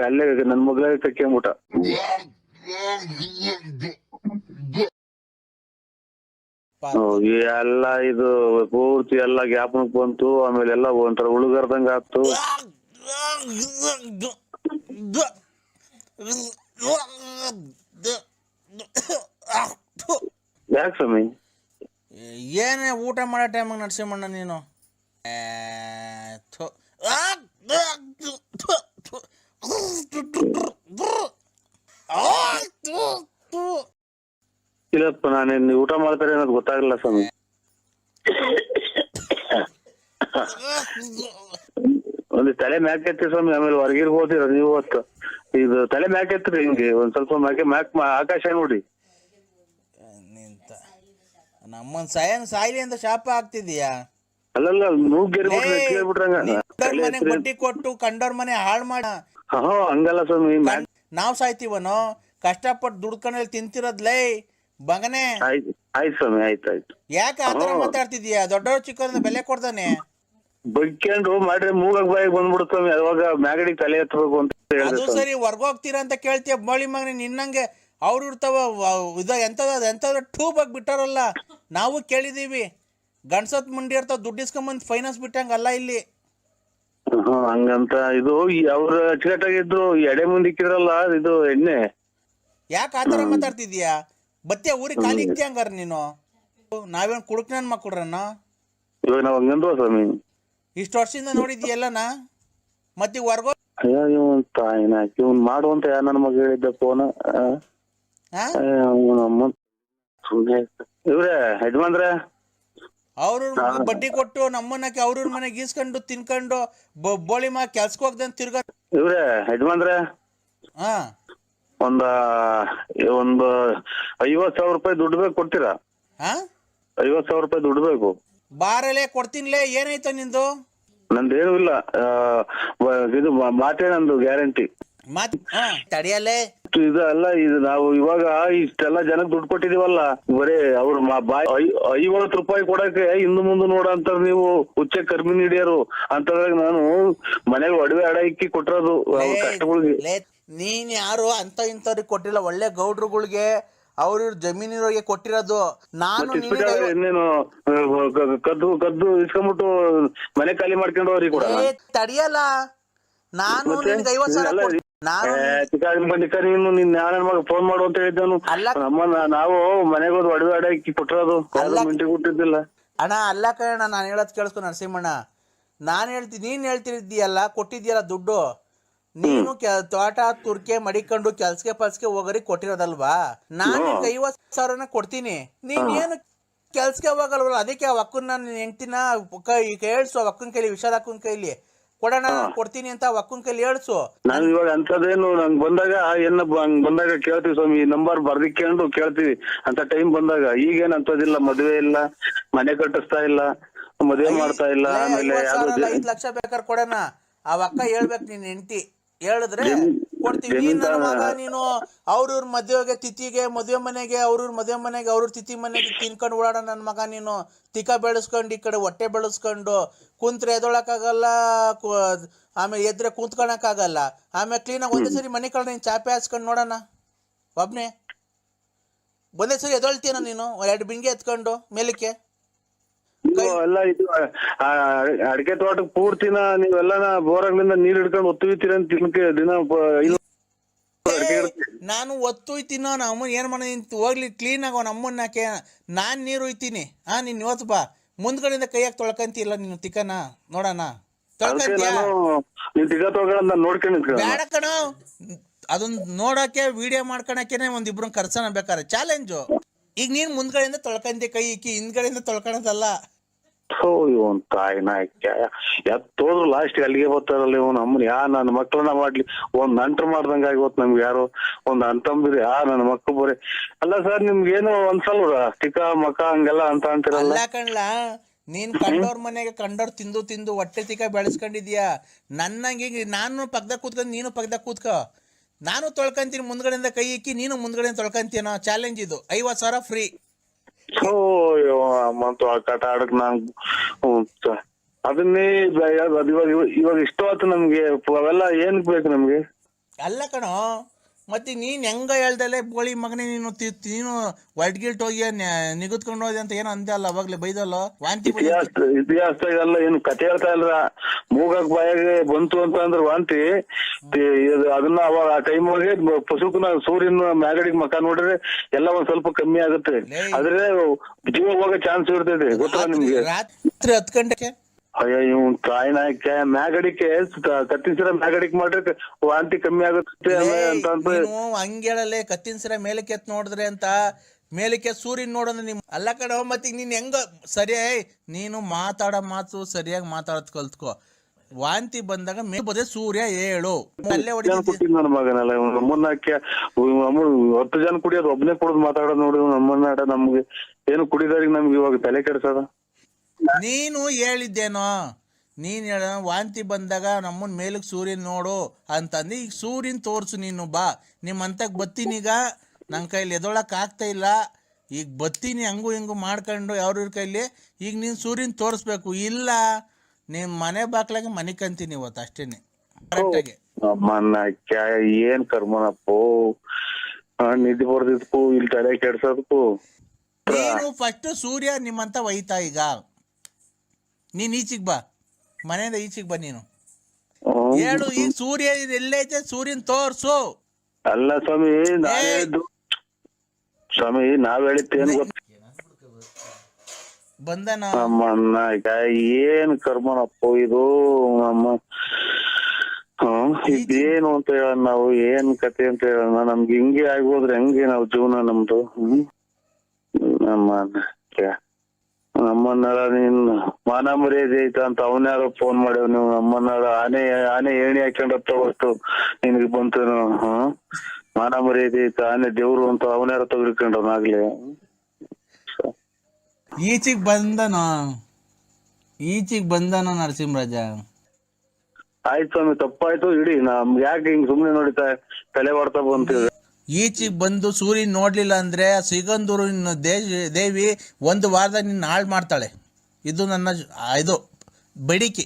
ಅಲ್ಲೇ ನನ್ ಮಗ್ಳಾಗ ಕಕ್ಕೆಂಬಿಟ್ಟ. ಎಲ್ಲ ಇದು ಪೂರ್ತಿ ಎಲ್ಲ ಗ್ಯಾಪನಕ್ ಬಂತು. ಆಮೇಲೆ ಎಲ್ಲ ಒಂಥರ ಉಳುಗರ್ದಂಗ ಆಯ್ತು. ಯಾಕೆ ಸ್ವಾಮಿ? ಏನೇ ಊಟ ಮಾಡೋ ಟೈಮಾಗ ನರಸಿಂಹಣ್ಣ ನೀನು? ಇಲ್ಲಪ್ಪ, ನಾನೇನು ಊಟ ಮಾಡ್ತಾರೆ ಅನ್ನೋದು ಗೊತ್ತಾಗಲ್ಲ ಸ್ವಾಮಿ. ಒಂದು ತಲೆ ಮ್ಯಾಕ್ ಎತ್ತಿ ಸ್ವಾಮಿ, ಆಮೇಲೆ ಹೊರಗಿರ್ ಹೋದಿರ ನೀವು ಹೊತ್ತು. ಇದು ತಲೆ ಮ್ಯಾಕ್ ಎತ್ರಿ, ಹಿಂಗೆ ಒಂದ್ ಸ್ವಲ್ಪ ಮ್ಯಾಕ್ ಆಕಾಶ ನೋಡಿ. ನಮ್ಮನ್ ಸಾಯ್ಲಿ ಅಂತ ಶಾಪ ಆಗ್ತಿದ್ಯಾ? ಅಲ್ಲಲ್ಲ, ಮೂಗ್ಗೆರ್ಬಿಟ್ರಂಗ ಮನೆಗ್ ಬಡ್ಡಿ ಕೊಟ್ಟು ಕಂಡೋರ್ ಮನೆ ಹಾಳ್ ಮಾಡ. ಹಂಗಲ್ಲ ಸ್ವಾಮಿ, ನಾವ್ ಸಾಯ್ತೀವನೋ? ಕಷ್ಟಪಟ್ಟು ದುಡ್ಕೊಂಡಲ್ಲಿ ತಿಂತಿರೋದ್ಲೇ ಮಗನೇ. ಆಯ್ತು ಸ್ವಾಮಿ, ಆಯ್ತು. ಯಾಕೆ ಆತರ ಮಾತಾಡ್ತಿದ್ಯಾ? ದೊಡ್ಡವ್ರು ಚಿಕ್ಕವ್ರನ್ನ ಬೆಲೆ ಕೊಡ್ತಾನೆ. ಬಗ್ಕೊಂಡು ಮಾಡ್ರೆ ಮೂಗಕ್ ಬಾಯಿಗೆ ಬಂದ್ಬಿಡುತ್ತೆ ಸ್ವಾಮಿ. ಅವಾಗ ಮ್ಯಾಗಡಿ ತಲೆ ಎತ್ತಬೇಕು ಅಂತ ಅದು ಹೇಳಿದೆ ಸ್ವಾಮಿ. ಸರಿ ಹೊರ್ಗೋಗ್ತೀರಾ ಅಂತ ಕೇಳ್ತೀಯ ಬೋಳಿ ಮಗನೇ ನಿನ್ನಂಗೆ ಅವ್ರು ಇರ್ತಾವ ಎಂತದ ಟ್ಯೂಬ್ ಆಗಿ ಬಿಟ್ಟಾರಲ್ಲ. ನಾವು ಕೇಳಿದೀವಿ ಗಂಡ್ಸತ್ ಮುಂಡಿ ಇರ್ತಾವ ದುಡ್ಡು ಇಸ್ಕೊಂಬಂದ್ ಫೈನಾನ್ಸ್ ಬಿಟ್ಟಂಗ ಅಲ್ಲ ಇಲ್ಲಿ. ಹಂಗಂತ ಇದು ಅವ್ರ ಅಚ್ಚುಕಟ್ಟಾಗಿದ್ರು ಎಡೆ ಮುಂದಿಕ್ಕಿದ್ರಲ್ಲ ಇದು ಎಣ್ಣೆ. ಯಾಕೆ ಆತರ ಮಾತಾಡ್ತಿದ್ಯಾ? ಬತ್ತೆ ಊರಿಗೆ ಖಾಲಿ ಇಕ್ತಿ ಹಂಗಾರ ನೀನು? ನಾವೇನ್ ಕುಡುಕ್ ನನ್ ಮಕ್ಕಳ್ರನ್ನ? ಇವಾಗ ನಾವ್ ಹಂಗಂದ್ವ ಸ್ವಾಮಿ. ಇಷ್ಟು ವರ್ಷದಿಂದ ನೋಡಿದ್ಯಲ್ಲನಾ ಮತ್ತೆ ಹೊರ್ಗೋ ಅಯ್ಯೋ ಇವನ್ ತಾಯಿನ ಇವನ್ ಮಾಡುವಂತ ಯಾರ ನನ್ನ ಮಗ ಹೇಳಿದ್ದ ಫೋನ್. ಇವ್ರೆ ಯಜಮಾನ್ರೆ ಅವ್ರ ಬಡ್ಡಿ ಕೊಟ್ಟು ನಮ್ಮನ್ನಕ್ಕೆ ಅವ್ರ ಮನೆಗೆ ಗೀಸ್ಕೊಂಡು ತಿನ್ಕೊಂಡು ಬೋಳಿ ಮಾ ಕೆಲ್ಸಕ್ಕೆ ಹೋಗ್ದಂತ ತಿರ್ಗ. ಇವ್ರೆ ಯಜಮಾನ್ರೆ ಒಂದು 50,000 ರೂಪಾಯಿ ದುಡ್ಡು ಬೇಕು, ಕೊಡ್ತೀರಾ? 50,000 ರೂಪಾಯಿ ದುಡ್ಡು ಬೇಕು. ಬಾರಲ್ಲೇ ಕೊಡ್ತೀನಿಲೇ. ಏನಾಯ್ತು ನಿಂದು? ನಂದೇನು ಇಲ್ಲ, ಇದು ಮಾತೇ ನಂದು ಗ್ಯಾರಂಟಿ. ತಡಿಯಲ್ಲೇ ಇದಲ್ಲ ಇದು ನಾವು ಇವಾಗ ಇಷ್ಟೆಲ್ಲ ಜನಕ್ಕೆ ದುಡ್ಡು ಕೊಟ್ಟಿದೀವಲ್ಲ, ಬರೀ ಅವ್ರ 50 ರೂಪಾಯಿ ಕೊಡಕ್ಕೆ ಹಿಂದು ಮುಂದೆ ನೋಡಂತ ನೀವು ಹುಚ್ಚ ಕರ್ಮಿ ಹಿಡಿಯರು ಅಂತಂದಾಗ ನಾನು ಮನೆಗೆ ಒಡವೆ ಅಡ ಇಕ್ಕಿ ಕೊಟ್ಟಿರೋದು ಕಷ್ಟಗಳಿಗೆ. ನೀನ್ ಯಾರು ಅಂತ ಇಂಥವ್ರಿಗೆ ಕೊಟ್ಟಿಲ್ಲ, ಒಳ್ಳೆ ಗೌಡ್ರುಗಳಿಗೆ ಅವ್ರ ಜಮೀನಿರೋರಿಗೆ ಕೊಟ್ಟಿರೋದು. ನಾನು ಇನ್ನೇನು ಕದ್ದು ಇಸ್ಕೊಂಡ್ಬಿಟ್ಟು ಮನೆ ಖಾಲಿ ಮಾಡ್ಕೊಂಡು ಅವ್ರಿಗೆ ಕೂಡ ತಡಿಯಲ್ಲ. ನಾನು ನಿನ್ಗೆ 50,000 ನೀನು ನಿನ್ ಯಾರ ಮಗ ಫೋನ್ ಮಾಡು ಅಂತ ಹೇಳಿದ್ದನು. ನಾವು ಮನೆಗೆ ಹೋದ್ ಒಡವೆ ಅಡ ಇಕ್ಕಿ ಕೊಟ್ಟಿರೋದು, ಗೌರ್ಮೆಂಟಿಗೆ ಕೊಟ್ಟಿದ್ದಿಲ್ಲ. ಅಣ್ಣ ಅಲ್ಲ ಕಣ, ನಾನು ಹೇಳೋದ್ ಕೇಳಿಸ್ಕೊ ನರಸಿಂಹಣ್ಣ. ನೀನ್ ಹೇಳ್ತಿದ್ದೀಯಲ್ಲ ಕೊಟ್ಟಿದ್ಯಲ್ಲ ದುಡ್ಡು, ನೀನು ತೋಟ ತುರ್ಕೆ ಮಡಿಕೊಂಡು ಕೆಲ್ಸಕ್ಕೆ ಪಲ್ಸಕ್ಕೆ ಹೋಗೋರಿಗೆ ಕೊಟ್ಟಿರೋದಲ್ವಾ? ನಾನು 50,000 ಕೊಡ್ತೀನಿ, ನೀನ್ ಏನು ಕೆಲ್ಸಕ್ಕೆ ಹೋಗಲ್ವಲ್ಲ? ಅದಕ್ಕೆ ಆ ಅಕ್ಕನ ಹೆಂಡ್ತಿನ ಹೇಳ್ಸು, ಅಕ್ಕನ ಕೈಲಿ ವಿಶಾಲ ಅಕ್ಕನ ಕೈಲಿ ಕೊಡೋಣ ಕೊಡ್ತೀನಿ ಅಂತ ಅಕ್ಕನ ಕೈಲಿ ಹೇಳ್ಸು. ನಾನು ಇವಾಗ ಅಂತದೇನು ನಂಗೆ ಬಂದಾಗ ಬಂದಾಗ ಕೇಳ್ತೀವಿ ಸ್ವಾಮಿ, ನಂಬರ್ ಬರ್ದಿಕೊಂಡು ಕೇಳ್ತೀವಿ ಅಂತ ಟೈಮ್ ಬಂದಾಗ. ಈಗೇನ್ ಅಂತದಿಲ್ಲ, ಮದ್ವೆ ಇಲ್ಲ, ಮನೆ ಕಟ್ಟಿಸ್ತಾ ಇಲ್ಲ, ಮದ್ವೆ ಮಾಡ್ತಾ ಇಲ್ಲ. ಆಮೇಲೆ 5 ಲಕ್ಷ ಬೇಕಾದ್ರೆ ಕೊಡೋಣ. ಆ ಅಕ್ಕ ಹೇಳ್ಬೇಕು ನಿನ್ ಹೆಂಡ್ತಿ, ಹೇಳಿದ್ರೆ ಕೊಡ್ತೀವಿ. ನನ್ನ ಮಗ ನೀನು ಅವ್ರವ್ರ ಮದುವೆಗೆ ತಿಥಿಗೆ ಮದುವೆ ಮನೆಗೆ ಅವ್ರವ್ರ ಮದುವೆ ಮನೆಗೆ ಅವ್ರವ್ರ ತಿಥಿ ಮನೆಗೆ ತಿನ್ಕೊಂಡು ಓಡಾಡ ನನ್ನ ಮಗ ನೀನು. ತಿಕ್ಕ ಬೆಳೆಸ್ಕೊಂಡು ಈ ಕಡೆ ಹೊಟ್ಟೆ ಬೆಳೆಸ್ಕೊಂಡು ಕುಂತ್ರೆ ಎದೊಳಕ್ಕಾಗಲ್ಲ, ಆಮೇಲೆ ಎದ್ರೆ ಕುಂತ್ಕೊಳಕ್ಕಾಗಲ್ಲ. ಆಮೇಲೆ ಕ್ಲೀನಾಗಿ ಒಂದೇ ಸರಿ ಮನೆ ಕಡೆ ನೀನು ಚಾಪೆ ಹಾಸ್ಕೊಂಡು ನೋಡೋಣ. ಒಬ್ನೇ ಒಂದೇ ಸರಿ ಎದೊಳ್ತೀನ ನೀನು 2 ಬಿಂಗೆ ಎತ್ಕೊಂಡು ಮೇಲಕ್ಕೆ. ಎಲ್ಲ ಇದು ಅಡಿಕೆ ತೋಟಕ್ಕೆ ಪೂರ್ತಿನ ನೀವೆಲ್ಲ ಬೋರಾಗ್ಲಿಂದ ನೀರ್ ಹಿಡ್ಕೊಂಡು ಒತ್ತುತ್ತೀರ ಅಂತ ದಿನ ನಾನು ಒತ್ತುಯ್ತೀನೋ ನಮ್ಮ ಏನ್ ಮಾಡ ಹೋಗ್ಲಿ ಕ್ಲೀನ್ ಆಗೋ ನಮ್ಮನ್ನಕ್ಕೆ ನಾನ್ ನೀರು ಒಯ್ತೀನಿ. ನೀನ್ ಇವತ್ತು ಬಾ ಮುಂದ್ಗಡೆಯಿಂದ ಕೈಯಾಗ ತೊಳ್ಕಂತಿಲ್ಲ ನೀನು ತಿಕ್ಕನ ನೋಡೋಣ. ಬೇಡ ಕಣೋ, ಅದನ್ನ ನೋಡಕ್ಕೆ ವಿಡಿಯೋ ಮಾಡ್ಕೊಳಕೇನೆ ಒಂದಿಬ್ರು ಕರ್ಸೋಣ ಬೇಕಾರೆ ಚಾಲೆಂಜು. ಈಗ ನೀನ್ ಮುಂದ್ಗಡೆಯಿಂದ ತೊಳ್ಕಂತಿ ಕೈ ಇಕ್ಕಿ, ಹಿಂದ್ಗಡೆಯಿಂದ ತೊಳ್ಕೊಳದಲ್ಲ. ಇವನ್ ತಾಯಿನ ಎತ್ತೋದ್ರು ಲಾಸ್ಟ್ ಅಲ್ಲಿಗೆ ಬರ್ತಾರಲ್ಲ ಇವನು. ಅಮ್ಮನ್ ನನ್ನ ಮಕ್ಳನ್ನ ಮಾಡ್ಲಿ ಒಂದ್ ನಂಟ್ರು ಮಾಡ್ದಂಗ ಆಗಿವತ್ ನಮ್ಗೆ. ಯಾರು ಒಂದ್ ಅಂತಂಬಿರಿ ನನ್ನ ಮಕ್ಳು ಬರೀ ಅಲ್ಲ ಸರ್ ನಿಮ್ಗೇನು ಒಂದ್ಸಲ ಟಿಕ ಮಕ ಹಂಗೆಲ್ಲ ಅಂತ ಅಂತಿರಲ್ಲ. ಕಣ್ಲಾ ನೀನ್ ಕಂಡೋರ್ ಮನೆಗೆ ಕಂಡೋರ್ ತಿಂದು ತಿಂದು ಹೊಟ್ಟೆ ತಿಕ್ಕ ಬೆಳೆಸ್ಕೊಂಡಿದ್ಯಾ. ನನ್ನಂಗೆ ನಾನು ಪಕ್ಕದಾಗ ಕೂತ್ಕೊಂಡು ನೀನು ಪಕ್ಕದಾಗ ಕೂತ್ಕೋ. ನಾನು ತೊಳ್ಕೊಂತೀನಿ ಮುಂದ್ಗಡೆಯಿಂದ ಕೈ ಇಕ್ಕಿ, ನೀನು ಮುಂದ್ಗಡೆಯಿಂದ ತೊಳ್ಕೊಂತೀನೋ. ಚಾಲೆಂಜ್ ಇದು, 50,000 ಫ್ರೀ. ಕಟ ಆಡಕ್ ನಾನ್ ಅದನ್ನೇ ಇವಾಗ ಇಷ್ಟ ಆಯ್ತು ನಮ್ಗೆ. ಅವೆಲ್ಲ ಏನ್ ಬೇಕು ನಮ್ಗೆ? ಅಲ್ಲ ಕಣೋ, ಮತ್ತೆ ನೀನ್ ಹೆಂಗ ಹೇಳ್ದಲ್ಲೇ ಬೋಳಿ ಮಗನೇ ನೀನು ನೀನು ಒಡ್ಗಿಲ್ಟ್ ಹೋಗಿ ನಿಗದ್ಕೊಂಡು ಹೋದೆ ಅಂತ ಏನೋ ಅಂದೆ ಅಲ್ಲ ಅವಾಗ್ಲೇ ಬೈದಲ್ಲ. ವಾಂತಿ ಇತಿಹಾಸದಾಗೆಲ್ಲ ಏನು ಕತೆ ಹೇಳ್ತಾ ಇಲ್ರ. ಮೂಗಕ್ ಬಾಯಾಗೆ ಬಂತು ಅಂತ ಅಂದ್ರೆ ವಾಂತಿ. ಅದನ್ನ ಅವಾಗ ಆ ಟೈಮ್ ಒಳಗೆ ಪಶುಕನ ಸೂರ್ಯನ ಮ್ಯಾಗಡಿಗೆ ಮಕ ನೋಡಿದ್ರೆ ಎಲ್ಲ ಒಂದ್ ಸ್ವಲ್ಪ ಕಮ್ಮಿ ಆಗುತ್ತೆ. ಆದ್ರೆ ಜೀವ ಹೋಗೋ ಚಾನ್ಸ್ ಇರ್ತೈತೆ, ಗೊತ್ತಾ ನಿಮ್ಗೆ? ರಾತ್ರಿ 10 ಗಂಟೆಗೆ ಅಯ್ಯ ಇವ್ ತಾಯಿನಾಯ್ಕೆ ಮ್ಯಾಗಡಿಕೆ ಕತ್ತಿನ ಮ್ಯಾಗಡಿಕೆ ಮಾಡ್ರೆ ವಾಂತಿ ಕಮ್ಮಿ ಆಗುತ್ತೆ ಅಂತ. ಹಂಗೇಳಲ್ಲೇ ಕತ್ತಿನ ಸಿರ ಮೇಲಕ್ಕೆ ಎತ್ ನೋಡಿದ್ರೆ ಅಂತ ಮೇಲಕ್ಕೆ ಸೂರ್ಯನ್ ನೋಡೋಣ ನಿಮ್. ಅಲ್ಲ ಕಣ, ಮತ್ತೆ ನೀನ್ ಹೆಂಗ ಸರಿ ನೀನು ಮಾತಾಡೋ ಮಾತು ಸರಿಯಾಗಿ ಮಾತಾಡೋದ್ ಕಲ್ತ್ಕೋ. ವಾಂತಿ ಬಂದಾಗ ಮೇಲ್ಬೋದೆ ಸೂರ್ಯ ಹೇಳು ಅಲ್ಲೇ ಹೊಡಿತೀನಿ. ನನ್ನ ಮಗನಲ್ಲ ನಮ್ಮನ್ನಕ್ಕೆ 10 ಜನ ಕುಡಿಯೋದು ಒಬ್ನೇ ಕುಡಿದು ಮಾತಾಡೋದು ನೋಡಿ ನಮ್ಮನ್ನ. ನಮ್ಗೆ ಏನು ಕುಡಿದವ್ರಿಗೆ ನಮ್ಗೆ ಇವಾಗ ತಲೆ ಕೆಡ್ಸದ. ನೀನು ಹೇಳಿದ್ದೇನೋ, ನೀನ್ ಹೇಳ ವಾಂತಿ ಬಂದಾಗ ನಮ್ಮನ್ ಮೇಲಕ್ ಸೂರ್ಯನ್ ನೋಡು ಅಂತಂದು. ಈಗ ಸೂರ್ಯನ್ ತೋರ್ಸು ನೀನು, ಬಾ ನಿಮ್ಮಂತಕ್ ಬತ್ತೀನಿ. ಈಗ ನನ್ನ ಕೈಲಿ ಎದೊಳಕ್ ಆಗ್ತಾ ಇಲ್ಲ, ಈಗ ಬತ್ತೀನಿ ಹಂಗು ಹಿಂಗು ಮಾಡ್ಕೊಂಡು ಅವ್ರ ಕೈಲಿ. ಈಗ ನೀನ್ ಸೂರ್ಯನ್ ತೋರಿಸ್ಬೇಕು. ಇಲ್ಲ ನಿಮ್ ಮನೆ ಬಾಕ್ಲಾಗೆ ಮನೆ ಕಂತೀನಿ ಇವತ್ತು ಅಷ್ಟೇನೆ ಕರೆಕ್ಟಾಗಿ. ಅಮ್ಮನ್ನ ಏನ್ ಕರ್ಮನಪ್ಪೋ, ನಿದ್ದೆ ಬರ್ದಿದ್ಕು ಇಲ್ಲಿ ತಲೆ ಕೆಡ್ಸೋದಕ್ಕೂ. ನೀನು ಫಸ್ಟ್ ಸೂರ್ಯ ನಿಮ್ಮಂತ ಒಯ್ತಾ ಈಗ ನೀನ್ ಈಚಿಗ್ ಬಾ, ಮನೆಯಿಂದ ಈಚಿಗ್ ಬಾ ನೀನು. ಹೇಳು ಈಗ ಸೂರ್ಯ ಎಲ್ಲೈತೆ ಸೂರ್ಯನ್ ತೋರ್ಸು. ಅಲ್ಲ ಸ್ವಾಮಿ, ಸ್ವಾಮಿ ನಾವ್ ಹೇಳಿದ್ದೇನು ಗೊತ್ತ, ಬಂದನ ಅಮ್ಮನ್ನ ಏನ್ ಕರ್ಮನಪ್ಪೋ ಇದು. ನಮ್ಮ ಇದೇನು ಅಂತ ಹೇಳ, ನಾವು ಏನ್ ಕತೆ ಅಂತ ಹೇಳೋಣ. ನಮ್ಗೆ ಹಿಂಗೆ ಆಗೋದ್ರೆ ಹೆಂಗೆ ನಾವು ಜೀವನ ನಮ್ದು. ನಮ್ಮನ್ನ ನೀನ್ ಮಾನ ಮರ್ಯಾದೆ ಐತ ಅಂತ ಅವನ್ಯಾರೋ ಫೋನ್ ಮಾಡ್ಯಾವ ನೀವು. ನಮ್ಮನ್ನ ಆನೆ ಏಣಿ ಹಾಕೊಂಡತ್ತ ಹೊತ್ತು ನಿನಗೆ ಬಂತೇನು? ಮಾನ ಮರ್ಯಾದೆ ಐತ, ಆನೆ ದೇವ್ರು ಅಂತ ಅವನ್ಯಾರೋ ತೆಗೆದುಕೊಂಡವನಾಗ್ಲಿ. ಈಚಿಗ್ ಬಂದನ ನರಸಿಂಹರಾಜ. ಆಯ್ತು ಸ್ವಾಮಿ, ತಪ್ಪಾಯ್ತು ಇಡಿ. ನಮ್ಗೆ ಯಾಕೆ ಹಿಂಗ್ ಸುಮ್ನೆ ನೋಡಿತಾ ತಲೆ ಹೊಡ್ತಾ ಬಂತೀವಿ. ಈಚಿಗೆ ಬಂದು ಸೂರ್ಯನ್ ನೋಡ್ಲಿಲ್ಲ ಅಂದ್ರೆ ಸಿಗಂದೂರು ದೇವಿ ಒಂದು ವಾರದಾಗ ನಿನ್ನ ಹಾಳು ಮಾಡ್ತಾಳೆ. ಇದು ನನ್ನ ಇದು ಬೇಡಿಕೆ.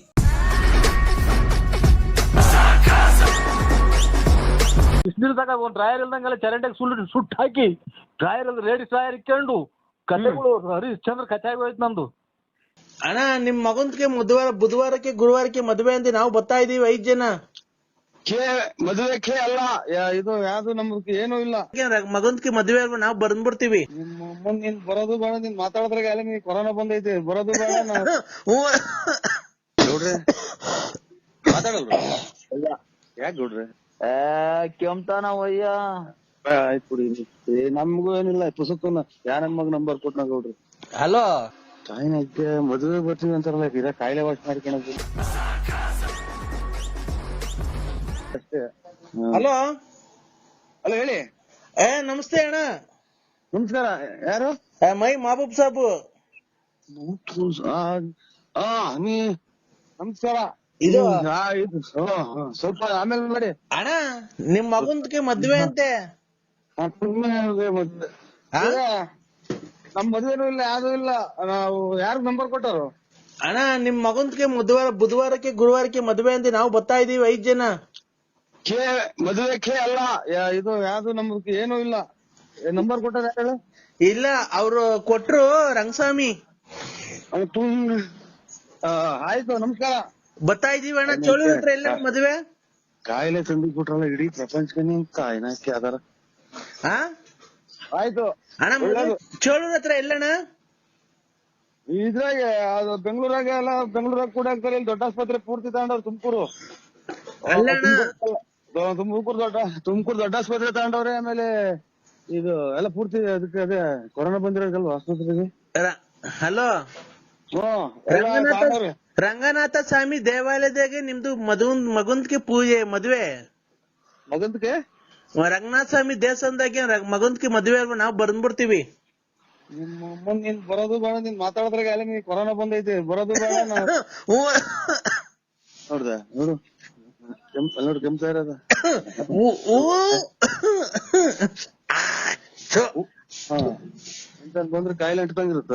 ಬಿಸಿನೀರ್ದಾಗ ಒಂದ್ ಡ್ರಾಯರ್ ಇಲ್ದಂಗೆಲ್ಲ ಚರಂಡಿಗೆ ಸುಟ್ಟು ಹಾಕಿ ಡ್ರಾಯರ್ ರೇಡಿ ಡ್ರಾಯರ್ ಇಕ್ಕೊಂಡು ಕಥೆಗಳು ಹರಿಶ್ಚಂದ್ರ ಕಥೆ ಆಗೋಯ್ತು ನಂದು. ಅಣ್ಣ ನಿಮ್ ಮಗನ್ಗೆ ಬುಧವಾರಕ್ಕೆ ಗುರುವಾರಕ್ಕೆ ಮದುವೆ ಅಂದಿ, ನಾವು ಬರ್ತಾ ಇದೀವಿ 5 ಜನ. ಮದುವೆ ಅಲ್ಲ, ಇದು ಯಾವ್ದು ನಮ್ಗೆ ಏನೂ ಇಲ್ಲ. ಮಗನ್ಗೆ ಮದುವೆ ನಾವು ಬಂದ್ಬಿಡ್ತೀವಿ. ನಿಮ್ಮ ನೀನ್ ಬರೋದು ಬೇಡ, ನೀನ್ ಮಾತಾಡಿದ್ರಾಗ ಎಲ್ಲ ನೀ ಕೊರೋನಾ ಬಂದೈತಿ, ಬರೋದು ಬೇಡ. ನೋಡ್ರಿ ಮಾತಾಡಲ್ರಿ ಯಾಕೆ ನೋಡ್ರಿ ಕೆಮ್ತಾನ ವಯ್ಯ. ಆಯ್ತು ಬಿಡಿ, ನಮ್ಗೂ ಏನಿಲ್ಲ. ಪುಸ್ತಕನ ಯಾ ನನ್ ಮಗ ನಂಬರ್ ಕೊಟ್ನಾಗ ನೋಡ್ರಿ. ಹಲೋ ತಾಯಿನಕ್ಕೆ ಮದುವೆ ಬರ್ತೀವಿ ಅಂತಾರಲ್ಲ, ಇದ ಕಾಯಿಲೆ ವಾಶ್ ಮಾಡ್ಕೊಳಕ್ ಅಷ್ಟೇ. ಹಲೋ ಹಲೋ ಹೇಳಿ. ನಮಸ್ತೆ ಅಣ್ಣ. ನಮಸ್ಕಾರ. ಯಾರು? ಮೈ ಮಹಬೂಬ್ ಸಾಬು. ನೀ ನಮಸ್ಕಾರ. ಇದು ಸ್ವಲ್ಪ ಆಮೇಲೆ ಮಾಡಿ ಅಣ್ಣ. ನಿಮ್ ಮಗನ್ಗೆ ಮದ್ವೆ ಅಂತೆ. ನಮ್ ಮದ್ವೆನೂ ಇಲ್ಲ, ಯಾವ್ದು ಇಲ್ಲ. ನಾವು ಯಾರು ನಂಬರ್ ಕೊಟ್ಟರು? ಅಣ್ಣ ನಿಮ್ ಮಗನ್ಗೆ ಬುಧವಾರಕ್ಕೆ ಗುರುವಾರಕ್ಕೆ ಮದ್ವೆ ಅಂದಿ, ನಾವು ಬರ್ತಾ ಇದೀವಿ 5 ಜನ. ಮದುವೆ ಅಲ್ಲ, ಇದು ಯಾವ್ದು ನಮ್ಗೆ ಏನೂ ಇಲ್ಲ. ನಂಬರ್ ಕೊಟ್ಟಾರ ಹೇಳು. ಇಲ್ಲ, ಅವ್ರು ಕೊಟ್ರು ರಂಗಸ್ವಾಮಿ. ಆಯ್ತು, ನಮಸ್ಕಾರ. ಬರ್ತಾ ಇದೀವಿ ಅಣ್ಣ. ಚೋಳೂರ್ ಹತ್ರ ಎಲ್ಲ ಮದ್ವೆ? ಕಾಯಿಲೆ ತಂದು ಕೊಟ್ರಲ್ಲ ಇಡೀ ಪ್ರಪಂಚಕ್ಕೆ ಕಾಯಿನಾಕಿ ಅದಾರ. ಆಯ್ತು ಅಣ್ಣ ಚೋಳೂರ್ ಹತ್ರ ಎಲ್ಲಣ್ಣ? ಇದ್ರಾಗೆ ಅದು ಬೆಂಗಳೂರಾಗ ಎಲ್ಲ, ಬೆಂಗಳೂರಾಗ ಕೂಡ ಆಗ್ತಾರೆ. ಇಲ್ಲಿ ದೊಡ್ಡ ಆಸ್ಪತ್ರೆ ಪೂರ್ತಿ ತಗೊಂಡವ್ರು. ತುಮಕೂರು ದೊಡ್ಡ ಆಸ್ಪತ್ರೆ ತಗೊಂಡವ್ರೆ. ಆಮೇಲೆ ಇದು ಎಲ್ಲ ಪೂರ್ತಿ ಅದಕ್ಕೆ ಅದೇ ಕೊರೋನಾ ಬಂದಿರೋದಲ್ವಾ ಆಸ್ಪತ್ರೆಗೆ. ಹಲೋ, ರಂಗನಾಥ ಸ್ವಾಮಿ ದೇವಾಲಯದಾಗೆ ನಿಮ್ದು ಮಗನ್ಗೆ ಪೂಜೆ ಮದ್ವೆ. ಮಗಂದಕ್ಕೆ ರಂಗನಾಥ ಸ್ವಾಮಿ ದೇವಸ್ಥಾನದಾಗೆ ಮಗನ್ಗೆ ಮದ್ವೆ ಅಲ್ವಾ, ನಾವು ಬಂದ್ಬಿಡ್ತೀವಿ. ನಿಮ್ಮ ನೀನ್ ಬರೋದು ಬೇಡ, ನೀನ್ ಮಾತಾಡಿದ್ರಾಗ ಎಲ್ಲ ನೀ ಕೊರೋನಾ ಬಂದೈತಿ, ಬರೋದು ಬೇಡ. ನೋಡ್ದ ನೋಡು, ನೋಡಿ ಕೆಂಪ ಇರೋದ. ಬಂದ್ರೆ ಕಾಯಿಲೆ ಅಂಟ್ದಂಗಿರುತ್ತ.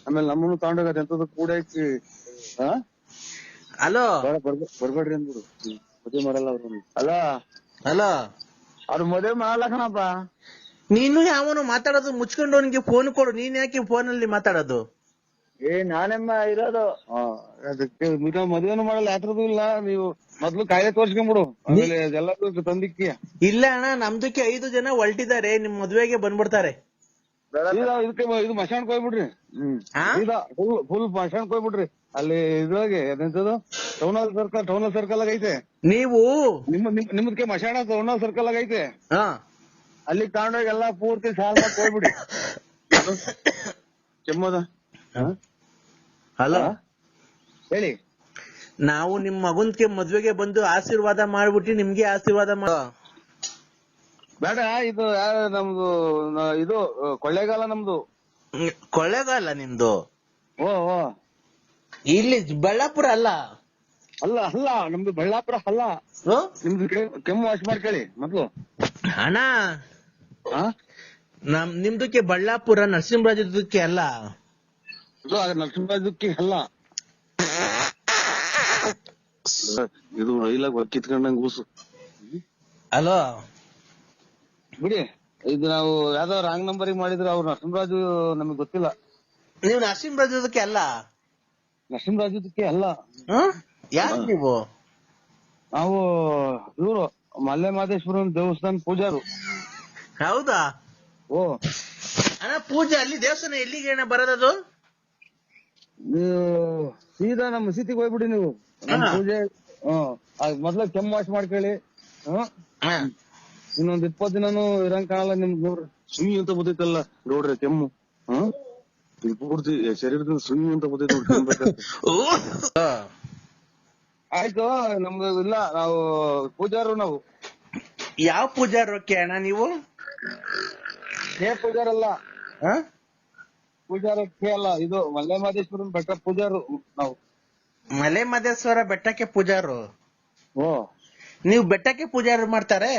ಆಮೇಲೆ ನಮ್ಮನ್ನು ತಗೊಂಡೋಗದ ಎಂತದ ಕೂಡ ಹಾಕಿ. ಹಲೋ ಬರ್ಬೇಡ್ರಿ ಅಂದ್ರು. ಮದುವೆ ಮಾಡಲ್ಲ ಅವ್ರು. ಅಲ್ಲ ಅವ್ರು ಮದುವೆ ಮಾಡಲಕ್ಕನಪ್ಪ. ನೀನು ಯಾವನು ಮಾತಾಡೋದು ಮುಚ್ಕೊಂಡು ಅವನಿಗೆ ಫೋನ್ ಕೊಡು. ನೀನ್ ಯಾಕೆ ಫೋನಲ್ಲಿ ಮಾತಾಡೋದು? ನಾನೆಮ್ಮ ಇರೋದು. ಅದಕ್ಕೆ ಮದುವೆನು ಮಾಡಲ್ಲ, ಯಾತ್ರದ್ದು ಇಲ್ಲ. ನೀವು ಮೊದ್ಲು ಕಾಯಿಲೆ ತೋರ್ಸ್ಕೊಂಡ್ಬಿಡು, ಆಮೇಲೆ ಎಲ್ಲದೂ ತಂದಿಕ್ಕಿ. ಇಲ್ಲ ಅಣ್ಣ, ನಮ್ದಕ್ಕೆ 5 ಜನ ಹೊಲ್ಟಿದ್ದಾರೆ, ನಿಮ್ ಮದ್ವೆಗೆ ಬಂದ್ಬಿಡ್ತಾರೆ. ಇದಕ್ಕೆ ಇದು ಮಶಾಣಕ್ ಹೋಗ್ಬಿಡ್ರಿ. ಫುಲ್ ಮಶಾಣಕ್ ಹೋಗ್ಬಿಡ್ರಿ. ಅಲ್ಲಿ ಇದ್ರಾಗೆ ಎಂತದು ಟೌನ್ ಹಾಲ್ ಸರ್ಕಲ್ ಆಗ ಐತೆ. ನೀವು ನಿಮ್ದಕ್ಕೆ ಮಶಾಣ ಟೌನ್ ಹಾಲ್ ಸರ್ಕಲ್ ಆಗ ಐತೆ. ಅಲ್ಲಿ ತಗೊಂಡೋಗಿ ಎಲ್ಲಾ ಪೂರ್ತಿ ಸಾಲ್ ಮಾಡಿ ಹೋಗ್ಬಿಡಿ. ಕೆಮ್ಮದ. ಹಲೋ ಹೇಳಿ. ನಾವು ನಿಮ್ ಮಗನ್ಗೆ ಮದ್ವೆಗೆ ಬಂದು ಆಶೀರ್ವಾದ ಮಾಡ್ಬಿಟ್ಟು ನಿಮ್ಗೆ ಆಶೀರ್ವಾದ ಮಾಡೋ ಬೇಡ. ಇದು ನಮ್ದು ಇದು ಕೊಳ್ಳೇಗಾಲ ನಮ್ದು. ಕೊಳ್ಳೇಗಾಲ ನಿಮ್ದು? ಓ ಇಲ್ಲಿ ಬಳ್ಳಾಪುರ ಅಲ್ಲ. ಅಲ್ಲ ನಮ್ದು ಬಳ್ಳಾಪುರ ಅಲ್ಲ. ನಿಮ್ದು ಕೆಮ್ಮು ವಾಶ್ ಮಾಡ್ಕೊಳ್ಳಿ ಮೊದ್ಲು. ಅಣ್ಣ ನಿಮ್ದಕ್ಕೆ ಬಳ್ಳಾಪುರ, ನರಸಿಂಹರಾಜಕ್ಕೆ ಅಲ್ಲ. ನರಸಿಂಹರಾಜಕ್ಕೆ ಅಲ್ಲ. ಇದು ರೈಲಾಗ ಕಿತ್ಕೊಂಡಂಗ್ ಕೂಸು ಹಲೋ ಬಿಡಿ. ಇದು ನಾವು ಯಾವ್ದೋ ರಾಂಗ್ ನಂಬರಿಗೆ ಮಾಡಿದ್ರೆ ಅವ್ರು ನರಸಿಂಹರಾಜು ನಮಗ್ ಗೊತ್ತಿಲ್ಲ. ನೀವು ನರಸಿಂಹರಾಜದಕ್ಕೆ ಅಲ್ಲ? ನರಸಿಂಹರಾಜದಕ್ಕೆ ಅಲ್ಲ. ಯಾರು ನೀವು? ನಾವು ಇವರು ಮಲ್ಲೆ ಮಹದೇಶ್ವರನ್ ದೇವಸ್ಥಾನ ಪೂಜಾರು. ಹೌದಾ? ಓ ಅಣ್ಣ ಪೂಜೆ ಅಲ್ಲಿ ದೇವಸ್ಥಾನ ಎಲ್ಲಿಗೆ ಅಣ್ಣ ಬರೋದದು? ನೀವು ಸೀದಾ ನಮ್ಮ ಮಸೀದಿಗೆ ಹೋಗ್ಬಿಡಿ ನೀವು. ನಮ್ ಪೂಜೆ ಮೊದ್ಲ ಕೆಮ್ಮು ವಾಶ್ ಮಾಡ್ಕೊಳ್ಳಿ. ಇನ್ನೊಂದ್ 20 ದಿನಾನು ಇರಂಗ್ ಕಾಣಲ್ಲ ನಿಮ್ಗೆ. ನೋಡ್ರಿ ಸುಯಿ ಅಂತ ಬದೈತಲ್ಲ ನೋಡ್ರಿ ಕೆಮ್ಮು. ಪೂರ್ತಿ ಶರೀರದಿಂದ ಸುಯಿ ಅಂತ ಬದೈತೆ ನೋಡ್ರಿ. ಆಯ್ತು ನಮ್ದು ಇಲ್ಲ, ನಾವು ಪೂಜಾರು. ನಾವು ಯಾವ ಪೂಜಾರಕ್ಕೆ ಅಣ್ಣ ನೀವು? ಪೂಜಾರಲ್ಲ, ಪೂಜಾರಕ್ಕೆ ಅಲ್ಲ, ಇದು ಮಲ್ಲೆ ಮಹದೇಶ್ವರನ್ ಬೆಟ್ಟ ಪೂಜಾರು ನಾವು. ಮಲೆ ಮಹದೇಶ್ವರ ಬೆಟ್ಟಕ್ಕೆ ಪೂಜಾರು? ಓ ನೀವು ಬೆಟ್ಟಕ್ಕೆ ಪೂಜಾರು ಮಾಡ್ತಾರೆ?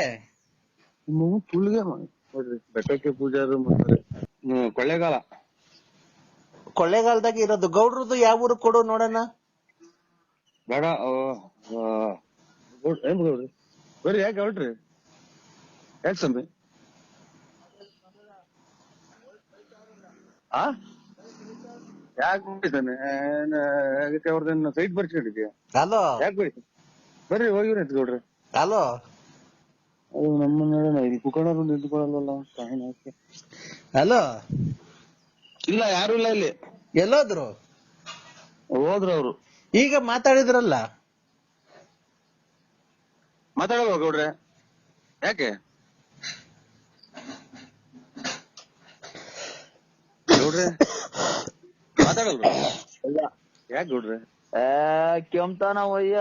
ತುಳಿಗೆ ನೋಡ್ರಿ ಬೆಟ್ಟಕ್ಕೆ ಪೂಜಾರು ಮಾಡ್ತಾರೆ. ಕೊಳ್ಳೇಗಾಲ. ಕೊಳ್ಳೇಗಾಲದಾಗ ಇರೋದು. ಗೌಡ್ರದ್ದು ಯಾವ ಊರು ಕೊಡು ನೋಡೋಣ. ಬೇಡ ಏನ್ ಗೌಡ್ರಿ ಬರ್ರಿ. ಯಾಕೆ ಹೊರಟ್ರಿ? ಯಾಕೆ ಸಂಬಿ? ಯಾಕೆ ಬಿಟ್ಟಿದ್ದಾನೆ? ಅವ್ರದೇನು ಸೈಟ್ ಬರ್ಸ್ಕೊಂಡಿದ್ಯಾ? ಹಲೋ ಯಾಕೆ ಬರೀ ಬರ್ರಿ ಹೋಗಿವ್ರಿ ಗೌಡ್ರಿ. ಹಲೋ ಅದು ನಮ್ಮ ಕುಕ್ಕಣರು ನಿಂತ್ಕೊಳ್ಳಲ್ವಲ್ಲ. ಹಲೋ ಇಲ್ಲ ಯಾರು ಇಲ್ಲ ಇಲ್ಲಿ. ಎಲ್ಲೋದ್ರು? ಹೋದ್ರು ಅವ್ರು. ಈಗ ಮಾತಾಡಿದ್ರಲ್ಲ. ಮಾತಾಡಲ್ವ ಗೌಡ್ರೆ? ಯಾಕೆ ಗೌಡ್ರೆ ಮಾತಾಡಲ್ವ? ಯಾಕೆ ಗೌಡ್ರೆ? ಕೆಮ್ತಾನ ವಯ್ಯ.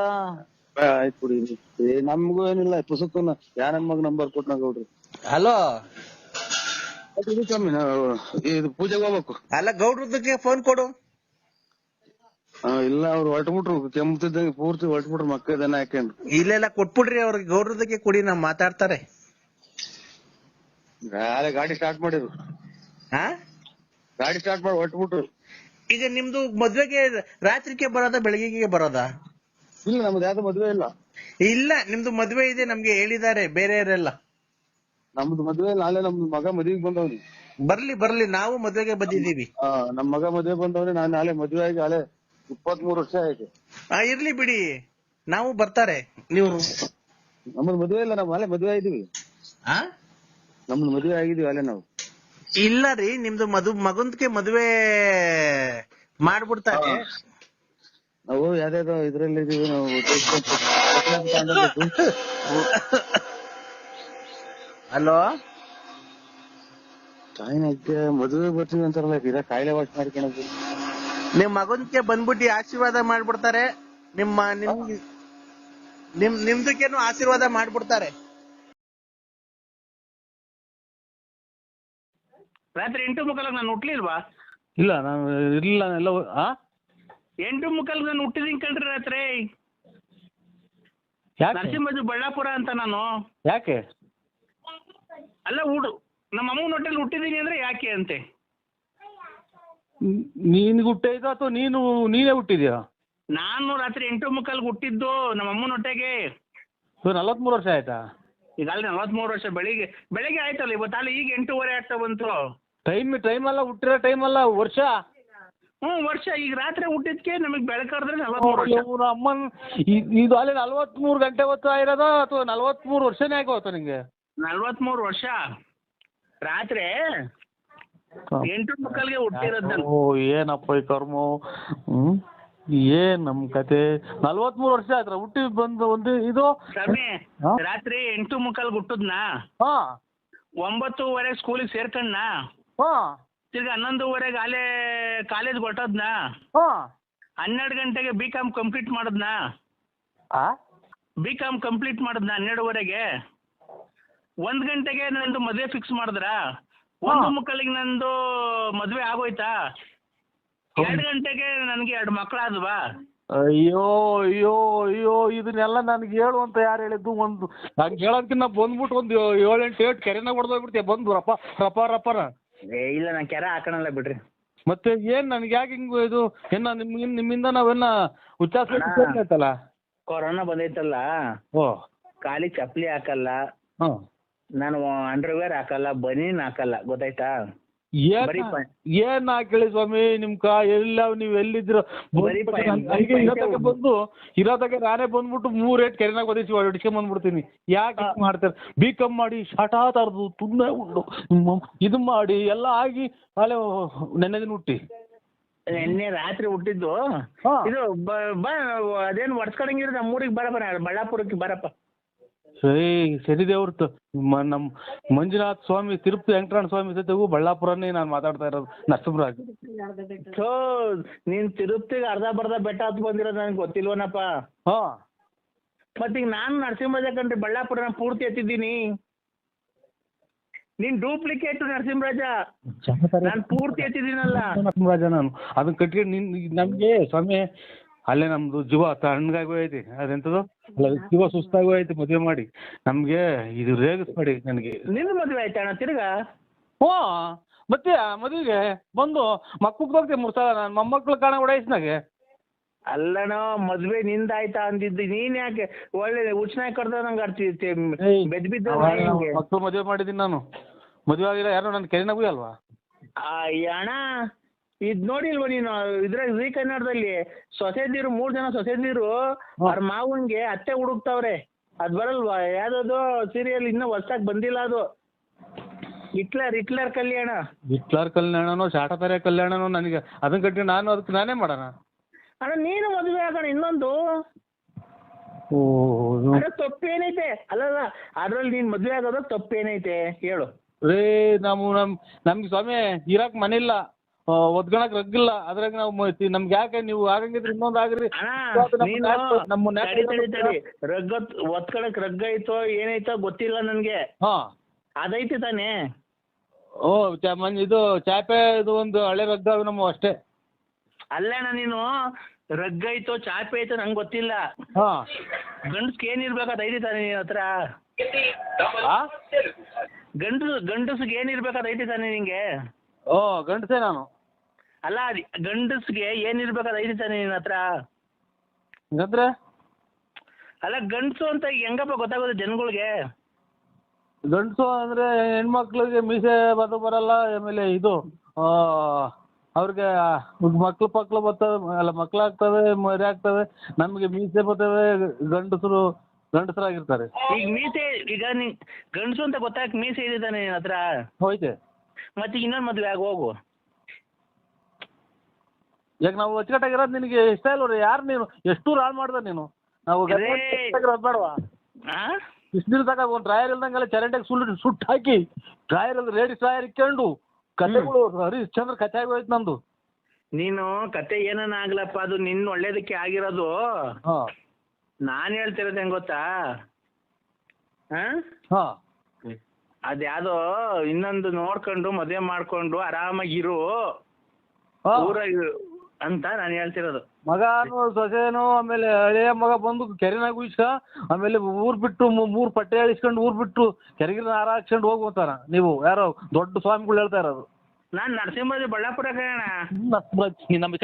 ಆಯ್ತು ಬಿಡಿ. ನಮ್ಗೂ ಏನಿಲ್ಲ ಪುಸ್ತಕನ ಯಾ ನನ್ ಮಗ ನಂಬರ್ ಕೊಟ್ನ ಗೌಡ್ರಿ. ಹಲೋ ಕಮ್ಮಿ ಇದು ಪೂಜೆಗೆ ಹೋಗ್ಬೇಕು. ಅಲ್ಲ ಗೌಡ್ರದಕ್ಕೆ ಫೋನ್ ಕೊಡು. ಇಲ್ಲ ಅವ್ರು ಹೊರಟ್ಬಿಟ್ರು. ಕೆಮ್ಮತಿದ್ದಂಗೆ ಪೂರ್ತಿ ಹೊರಟ್ಬಿಟ್ರು. ಮಕ್ಕ ದನ ಹಾಕೊಂಡು. ಇಲ್ಲೆಲ್ಲ ಕೊಟ್ಬಿಡ್ರಿ ಅವ್ರಿಗೆ. ಗೌಡ್ರದಕ್ಕೆ ಕೊಡಿ, ನಾವ್ ಮಾತಾಡ್ತಾರೆ. ಗಾಡಿ ಸ್ಟಾರ್ಟ್ ಮಾಡಿರು. ಗಾಡಿ ಸ್ಟಾರ್ಟ್ ಮಾಡಿ ಹೊರಟ್ಬಿಟ್ರು. ಈಗ ನಿಮ್ದು ಮದ್ವೆಗೆ ರಾತ್ರಿಗೆ ಬರೋದಾ ಬೆಳಗ್ಗೆಗೆ ಬರೋದಾ? ಇಲ್ಲ ನಮ್ದು ಯಾವ್ದು ಮದ್ವೆ ಇಲ್ಲ. ಇಲ್ಲ ನಿಮ್ದು ಮದ್ವೆ ಇದೆ ನಮ್ಗೆ ಹೇಳಿದ್ದಾರೆ ಬೇರೆಯವರೆಲ್ಲ. ನಮ್ದು ಮದ್ವೆ ನಾಳೆ ನಮ್ದು ಮಗ ಮದ್ವೆಗೆ ಬಂದವ್ನಿ. ಬರ್ಲಿ ನಾವು ಮದ್ವೆಗೆ ಬಂದಿದೀವಿ. ನಮ್ ಮಗ ಮದ್ವೆ ಬಂದವ್ರಿ. ನಾನ್ ನಾಳೆ ಮದ್ವೆ ಆಗಿ ನಾಳೆ 23 ವರ್ಷ ಆಯ್ತು. ಇರ್ಲಿ ಬಿಡಿ, ನಾವು ಬರ್ತಾರೆ. ನೀವು ನಮ್ದು ಮದ್ವೆ ಇಲ್ಲ, ನಾವ್ ನಾಳೆ ಮದ್ವೆ ಆಗಿದೀವಿ. ನಮ್ದು ಮದ್ವೆ ಆಗಿದೀವಿ ಅಲ್ಲೇ ನಾವು. ಇಲ್ಲ ರೀ, ನಿಮ್ದು ಮಗಂದ್ಗೆ ಮದ್ವೆ ಮಾಡ್ಬಿಡ್ತಾರೆ. ನಾವು ಯಾವ್ದಾದ್ರು ಇದ್ರಲ್ಲಿ ಇದೀವಿ ನಾವು. ಹಲೋ ತಾಯಿನಕ್ಕೆ ಮದುವೆ ಬರ್ತೀವಿ ಅಂತಾರಲ್ಲ, ಇದ ಕಾಯಿಲೆ ವಾಶ್ ಮಾಡ್ಕೊಳೋದು. ನಿಮ್ ಮಗನ್ಗೆ ಬಂದ್ಬಿಟ್ಟು ಆಶೀರ್ವಾದ ಮಾಡ್ಬಿಡ್ತಾರೆ. ನಿಮ್ದಕ್ಕೇನು ಆಶೀರ್ವಾದ ಮಾಡ್ಬಿಡ್ತಾರೆ. ರಾತ್ರಿ 8:45 ನಾನು ಹುಟ್ಲಿಲ್ವಾ? ಇಲ್ಲ ನಾನು ಇರ್ಲಿಲ್ಲ. ಎಲ್ಲ 8:45 ನಾನು ಹುಟ್ಟಿದೀನಿ ಕಣ್ರಿ ರಾತ್ರಿ. ನರಸಿಂಹರಾಜು ಬಳ್ಳಾಪುರ ಅಂತ ನಾನು. ಯಾಕೆ? ಅಲ್ಲ ನಮ್ಮ ಅಮ್ಮನ ಹೊಟ್ಟೆಲಿ ಹುಟ್ಟಿದೀನಿ ಅಂದ್ರೆ ಯಾಕೆ ಅಂತೆ. ನೀನ್ಗೆ ಹುಟ್ಟಿದ ಅಥವಾ ನೀನೇ ಹುಟ್ಟಿದ್ಯಾ? ನಾನು ರಾತ್ರಿ 8:45 ಹುಟ್ಟಿದ್ದು ನಮ್ಮ ಅಮ್ಮನ ಹೊಟ್ಟೆಗೆ. 43 ವರ್ಷ ಆಯ್ತಾ? ಈಗ ಅಲ್ಲಿ 43 ವರ್ಷ. ಬೆಳಿಗ್ಗೆ ಆಯ್ತಲ್ಲ ಇವತ್ತು. ಅಲ್ಲಿ ಈಗ 8:15 ಆಗ್ತಾ ಬಂತು. ಟೈಮ್ ಅಲ್ಲ, ಹುಟ್ಟಿರೋ ಟೈಮ್ ಅಲ್ಲ, ವರ್ಷ. ವರ್ಷ. ಈಗ ರಾತ್ರಿ ಹುಟ್ಟಿದ್ಕೆ ನಮಗ್ ಬೆಳಕಾದ್ರೆ 43 ವರ್ಷ. ಅಮ್ಮನ್ ಇದು ಅಲ್ಲಿ 43 ಗಂಟೆ ಹೊತ್ತು ಆಗಿರೋದ ಅಥವಾ 43 ವರ್ಷನೇ ಆಗೋತ ನಿಂಗೆ? 43 ವರ್ಷ. ರಾತ್ರಿ 8:45 ಹುಟ್ಟಿರೋದ್. ಓ ಏನಪ್ಪ ಈ ಕರ್ಮ. ಏನ್ ನಮ್ ಕತೆ. 43 ವರ್ಷ ಆಯ್ತು ಹುಟ್ಟಿ ಬಂದು ಒಂದು ಇದು ರಾತ್ರಿ 8:45 ಹುಟ್ಟದ್ನಾ. 9:30 ಸ್ಕೂಲಿಗೆ ಸೇರ್ಕಣ್ಣ. ತಿರ್ಗಿ 11:15 ಅಲ್ಲೇ ಕಾಲೇಜ್ ಹೊಟ್ಟದ್ನಾ. 12 ಗಂಟೆಗೆ B.Com ಕಂಪ್ಲೀಟ್ ಮಾಡದ್ನಾ. B.Com ಕಂಪ್ಲೀಟ್ ಮಾಡದ್ನ 12:15ಗೆ. 1 ಗಂಟೆಗೆ ನಂದು ಮದ್ವೆ ಫಿಕ್ಸ್ ಮಾಡಿದ್ರ. 1:45 ನಂದು ಮದ್ವೆ ಆಗೋಯ್ತಾ. 2 ಗಂಟೆಗೆ ನನ್ಗೆ 2 ಮಕ್ಕಳಾದ್ವಾ. ಅಯ್ಯೋ ಅಯ್ಯೋ ಅಯ್ಯೋ ಇದನ್ನೆಲ್ಲ ನನ್ಗೆ ಹೇಳು ಅಂತ ಯಾರು ಹೇಳಿದ್ದು? ಒಂದು ನಂಗೆ ಹೇಳೋದಕ್ಕಿಂತ ಬಂದ್ಬಿಟ್ಟು ಒಂದು 7-8 ಕೆರೆನ ಹೊಡೆದೋಗ್ಬಿಡ್ತೀಯ ಬಂದು ರಪ್ಪರ. ಇಲ್ಲ ನಾನು ಕೆರೆ ಹಾಕೋಣಲ್ಲ ಬಿಡ್ರಿ. ಮತ್ತೆ ಏನ್ ನನ್ಗೆ ಯಾಕೆ ಹಿಂಗು ಇದು? ನಿಮ್ಮಿಂದ ನಾವೇನ ಉಚ್ಚಾಸ ಆಯ್ತಲ್ಲ. ಕೊರೋನಾ ಬಂದೈತಲ್ಲ, ಓ ಕಾಲಿಗೆ ಚಪ್ಪಲಿ ಹಾಕಲ್ಲ, ಹಾ ನಾನು ಅಂಡರ್ವೇರ್ ಹಾಕಲ್ಲ, ಬನೀನ್ ಹಾಕಲ್ಲ, ಗೊತ್ತಾಯ್ತಾ? ಬರೀ ಏನ್ ಹಾಕೇಳಿ ಸ್ವಾಮಿ ಎಲ್ಲ ನೀವ್ ಎಲ್ಲಿದ್ರ ಬರೀ ಇರೋದಕ್ಕೆ ನಾನೇ ಬಂದ್ಬಿಟ್ಟು 3 ರೇಟ್ ಕೆರೆನಾಗ ಒದಿಸಿ ಹೊಡಿಸ್ಕೊಂಡ್ ಬಂದ್ಬಿಡ್ತೀನಿ. ಯಾಕೆ ಮಾಡ್ತಾರೆ? ಬಿ ಕಮ್ ಮಾಡಿ ಶಾಟಾ ತರದು ತುಂಬಾ ಉಂಡು ಇದು ಮಾಡಿ ಎಲ್ಲ ಆಗಿ ಅಲ್ಲೇ ನೆನ್ನೆ ದಿನ ಹುಟ್ಟಿ ನಿನ್ನೆ ರಾತ್ರಿ ಹುಟ್ಟಿದ್ದು. ಇದು ಅದೇನು ಒಡ್ಸ್ಕೊಳಂಗಿದ್ರೆ ನಮ್ಮೂರಿಗೆ ಬರಪ್ಪ, ಬಳ್ಳಾಪುರಕ್ಕೆ ಬರಪ್ಪ. ಸರಿ ದೇವ್ರತ್ತು ನಮ್ ಮಂಜುನಾಥ್ ಸ್ವಾಮಿ, ತಿರುಪತಿ ವೆಂಕಟರಮಣ ಸ್ವಾಮಿ ಜೊತೆಗೂ ಬಳ್ಳಾಪುರನೇ ನಾನು ಮಾತಾಡ್ತಾ ಇರೋದು, ನರಸಿಂಹರಾಜ್. ಸೊ ನೀನ್ ತಿರುಪತಿಗೆ ಅರ್ಧ ಬರ್ಧ ಬೆಟ್ಟ ಹತ್ತು ಬಂದಿರೋದು ನನಗೆ ಗೊತ್ತಿಲ್ವನಪ್ಪ. ಹಾ ಮತ್ತೀಗ ನಾನು ನರಸಿಂಹರಾಜ ಕಂಡ್ರೆ ಬಳ್ಳಾಪುರ ಪೂರ್ತಿ ಎತ್ತಿದ್ದೀನಿ. ನೀನ್ ಡೂಪ್ಲಿಕೇಟ್ ನರಸಿಂಹರಾಜ, ನಾನು ಪೂರ್ತಿ ಎತ್ತಿದ್ದೀನಲ್ಲ ನರಸಿಂಹರಾಜ. ನಾನು ಅದನ್ನ ಕಟ್ಕೊಂಡು ನಮ್ಗೆ ಸ್ವಾಮಿ ಅಲ್ಲೇ ನಮ್ದು ಜೀವ ತಣ್ಣಗಾಗಿ ಹೋಯ್ತಿ. ಅದೆಂತದು ಜೀವ ಸುಸ್ತಾಗಿ ಹೋಯ್ತಿ ಮದುವೆ ಮಾಡಿ. ನಮ್ಗೆ ಇದು ರೇಗಿಸ್ಬೇಡಿ ನನಗೆ. ನಿನ್ನ ಮದುವೆ ಆಯ್ತಾ ಅಣ್ಣ ತಿರ್ಗಾ? ಹ್ಞೂ ಮತ್ತೆ ಮದುವೆಗೆ ಬಂದು ಮಕ್ಕಳು ಹೋಗ್ತೀವಿ 3 ಸಲ. ನಾನು ಮೊಮ್ಮಕ್ಳು ಕಾಣ ಓಡಾಯಿಸ್ನಾಗೆ. ಅಲ್ಲಣ್ಣ ಮದ್ವೆ ನಿಂದಾಯ್ತಾ ಅಂದಿದ್ದು, ನೀನ್ ಯಾಕೆ ಒಳ್ಳೆ ಉಚ್ಚನಾಗಿ ಕಡ್ದ ನಂಗೆ ಆಡ್ತಿದ್ದೆ ಬೆದ್ ಬಿದ್ದ. ಮಕ್ಕಳು ಮದುವೆ ಮಾಡಿದ್ದೀನಿ ನಾನು. ಮದುವೆ ಆಗಿಲ್ಲ ಯಾರು ನನ್ನ ಕೆರೆನಾಗೂ ಅಲ್ವಾ? ಅಣ್ಣ ಇದ್ ನೋಡಿಲ್ವ ನೀನು ಇದ್ರಾಗ ಜೀ ಕನ್ನಡದಲ್ಲಿ ಸೊಸೆದಿರು 3 ಜನ ಸೊಸೆದಿರು ಅವ್ರ ಮಾವನ್ಗೆ ಅತ್ತೆ ಹುಡುಕ್ತಾವ್ರೆ. ಅದ್ ಬರಲ್ವಾ? ಯಾವ್ದದು ಸೀರಿಯಲ್ ಇನ್ನೂ ಹೊಸ್ದಾಗಿ ಬಂದಿಲ್ಲ ಅದು. ಹಿಟ್ಲರ್ ಕಲ್ಯಾಣ. ಹಿಟ್ಲರ್ ಕಲ್ಯಾಣನೋ ಶಾಟತಾರೆ ಕಲ್ಯಾಣನೋ ನನಗೆ ಅದನ್ನ ಕಟ್ಟಿ ನಾನು ಅದಕ್ಕೆ ನಾನೇ ಮಾಡೋಣ. ಅಣ್ಣ ನೀನು ಮದುವೆ ಆಗೋಣ ಇನ್ನೊಂದು. ತಪ್ಪೇನೈತೆ? ಅಲ್ಲಲ್ಲ ಅದ್ರಲ್ಲಿ ನೀನ್ ಮದುವೆ ಆಗೋದು ತಪ್ಪೇನೈತೆ ಹೇಳು? ರೇ ನಮ್ಗೆ ಸ್ವಾಮಿ ಇರಾಕ್ ಮನೆ ಇಲ್ಲ, ಒದ್ಗಣಕ್ ರಗ್ಗಿಲ್ಲ. ಅದ್ರಾಗ ನಾವು ನಮ್ಗೆ ಯಾಕೆ ನೀವು ಆಗಂಗಿದ್ರೆ ಇನ್ನೊಂದು ಆಗ್ರಿ. ಒತ್ಕಳಕ್ ರಗ್ಗ ಐತೋ ಏನೈತೋ ಗೊತ್ತಿಲ್ಲ ನನ್ಗೆ. ಅದೈತಿ ತಾನೇ? ಓ ಇದು ಚಾಪೆ ಇದು ಒಂದು ಹಳೆ ರಗ್ಗ ನಮ್ಮ ಅಷ್ಟೇ. ಅಲ್ಲಣ್ಣ ನೀನು ರಗ್ಗ ಐತೋ ಚಾಪೆ ಐತೋ ನಂಗೆ ಗೊತ್ತಿಲ್ಲ. ಗಂಡಸ್ಗೆ ಏನಿರ್ಬೇಕು ಅದೈತಿ ತಾನೆ ನಿನ್ ಹತ್ರ? ಗಂಡಸ್ಗೆ ಏನಿರ್ಬೇಕು ಅದೈತಿ ತಾನೆ ನಿಂಗೆ? ಓ ಗಂಡಸೇ ನಾನು. ಅಲ್ಲ ಗಂಡಸ್ಗೆ ಏನಿರ್ಬೇಕು ಅದೈತಿ ತಾನೆ ನಿನ್ನ ಹತ್ರ? ಹಂಗಂದ್ರೆ ಅಲ್ಲ ಗಂಡಸು ಅಂತ ಹೆಂಗಪ್ಪ ಗೊತ್ತಾಗೋದು ಜನಗಳಿಗೆ? ಗಂಡಸು ಅಂದ್ರೆ ಹೆಣ್ಮಕ್ಳಿಗೆ ಮೀಸೆ ಬರಲ್ಲ. ಆಮೇಲೆ ಇದು ಅವ್ರಿಗೆ ಮಕ್ಳು ಬರ್ತವೆ, ಅಲ್ಲ ಮಕ್ಳಾಗ್ತವೆ, ಮರಿ ಆಗ್ತವೆ. ನಮ್ಗೆ ಮೀಸೆ ಬರ್ತವೆ. ಗಂಡಸರಾಗಿರ್ತಾರೆ. ಈಗ ಮೀಸೆ ಈಗ ನೀ ಗಂಡಸು ಅಂತ ಗೊತ್ತಾಗ ಮೀಸೆ ಇದೆ ತಾನೆ ನಿನ್ನ ಹತ್ರ? ಹೋಯ್ತೆ. ಮತ್ತೆ ಇನ್ನೊಂದು ಮದ್ವೆ ಆಗ ಹೋಗು. ಈಗ ನಾವು ಅಚ್ಚುಕಟ್ಟಾಗಿರೋದು ನಿನಗೆ ಇಷ್ಟ ಇಲ್ವ? ಯಾರು ನೀನು ಎಷ್ಟು ಹಾಳು ಮಾಡ್ದ ನೀನು? ನಾವು ಬೇಡವಾ? ಇಷ್ಟು ದಿನ ತಗ ಒಂದು ಡ್ರಾಯರ್ ಇಲ್ದಂಗೆಲ್ಲ ಚರಂಡಿಗೆ ಸುಟ್ಟು ಹಾಕಿ ಡ್ರಾಯರ್ ಅಲ್ಲಿ ಲೇಡೀಸ್ ಡ್ರಾಯರ್ ಇಕ್ಕೊಂಡು ಕತೆಗಳು ಹರಿಶ್ಚಂದ್ರ ಕತೆ ಆಗೋಯ್ತು ನಂದು. ನೀನು ಕತೆ ಏನನ್ನ ಆಗ್ಲಪ್ಪ, ಅದು ನಿನ್ನ ಒಳ್ಳೇದಕ್ಕೆ ಆಗಿರೋದು. ನಾನು ಹೇಳ್ತಿರೋದು ಹೆಂಗ್ ಗೊತ್ತಾ? ಅದ್ಯಾವುದೋ ಇನ್ನೊಂದು ನೋಡ್ಕೊಂಡು ಮದುವೆ ಮಾಡ್ಕೊಂಡು ಆರಾಮಾಗಿರು ಊರಾಗ ಅಂತ ನಾನು ಹೇಳ್ತಿರೋದು. ಮಗನು ಸೊಸೆನು ಆಮೇಲೆ ಹಳೆಯ ಮಗ ಬಂದು ಕೆರೆನಾಗ ಉಯಿಸ್ಕ, ಆಮೇಲೆ ಊರ್ ಬಿಟ್ಟು 3 ಪಟ್ಟೆ ಇಳಿಸ್ಕೊಂಡು ಊರ್ ಬಿಟ್ಟು ಕೆರೆಗಿನ ಹಾರ ಹಾಕ್ಸ್ಕೊಂಡು ಹೋಗ್ಬೋತಾರ. ನೀವು ಯಾರೋ ದೊಡ್ಡ ಸ್ವಾಮಿಗಳು ಹೇಳ್ತಾ ಇರೋದು. ನಾನು ನರಸಿಂಹರಾಜ ಬಳ್ಳಾಪುರ ಕಣ. ನಮ್ಮ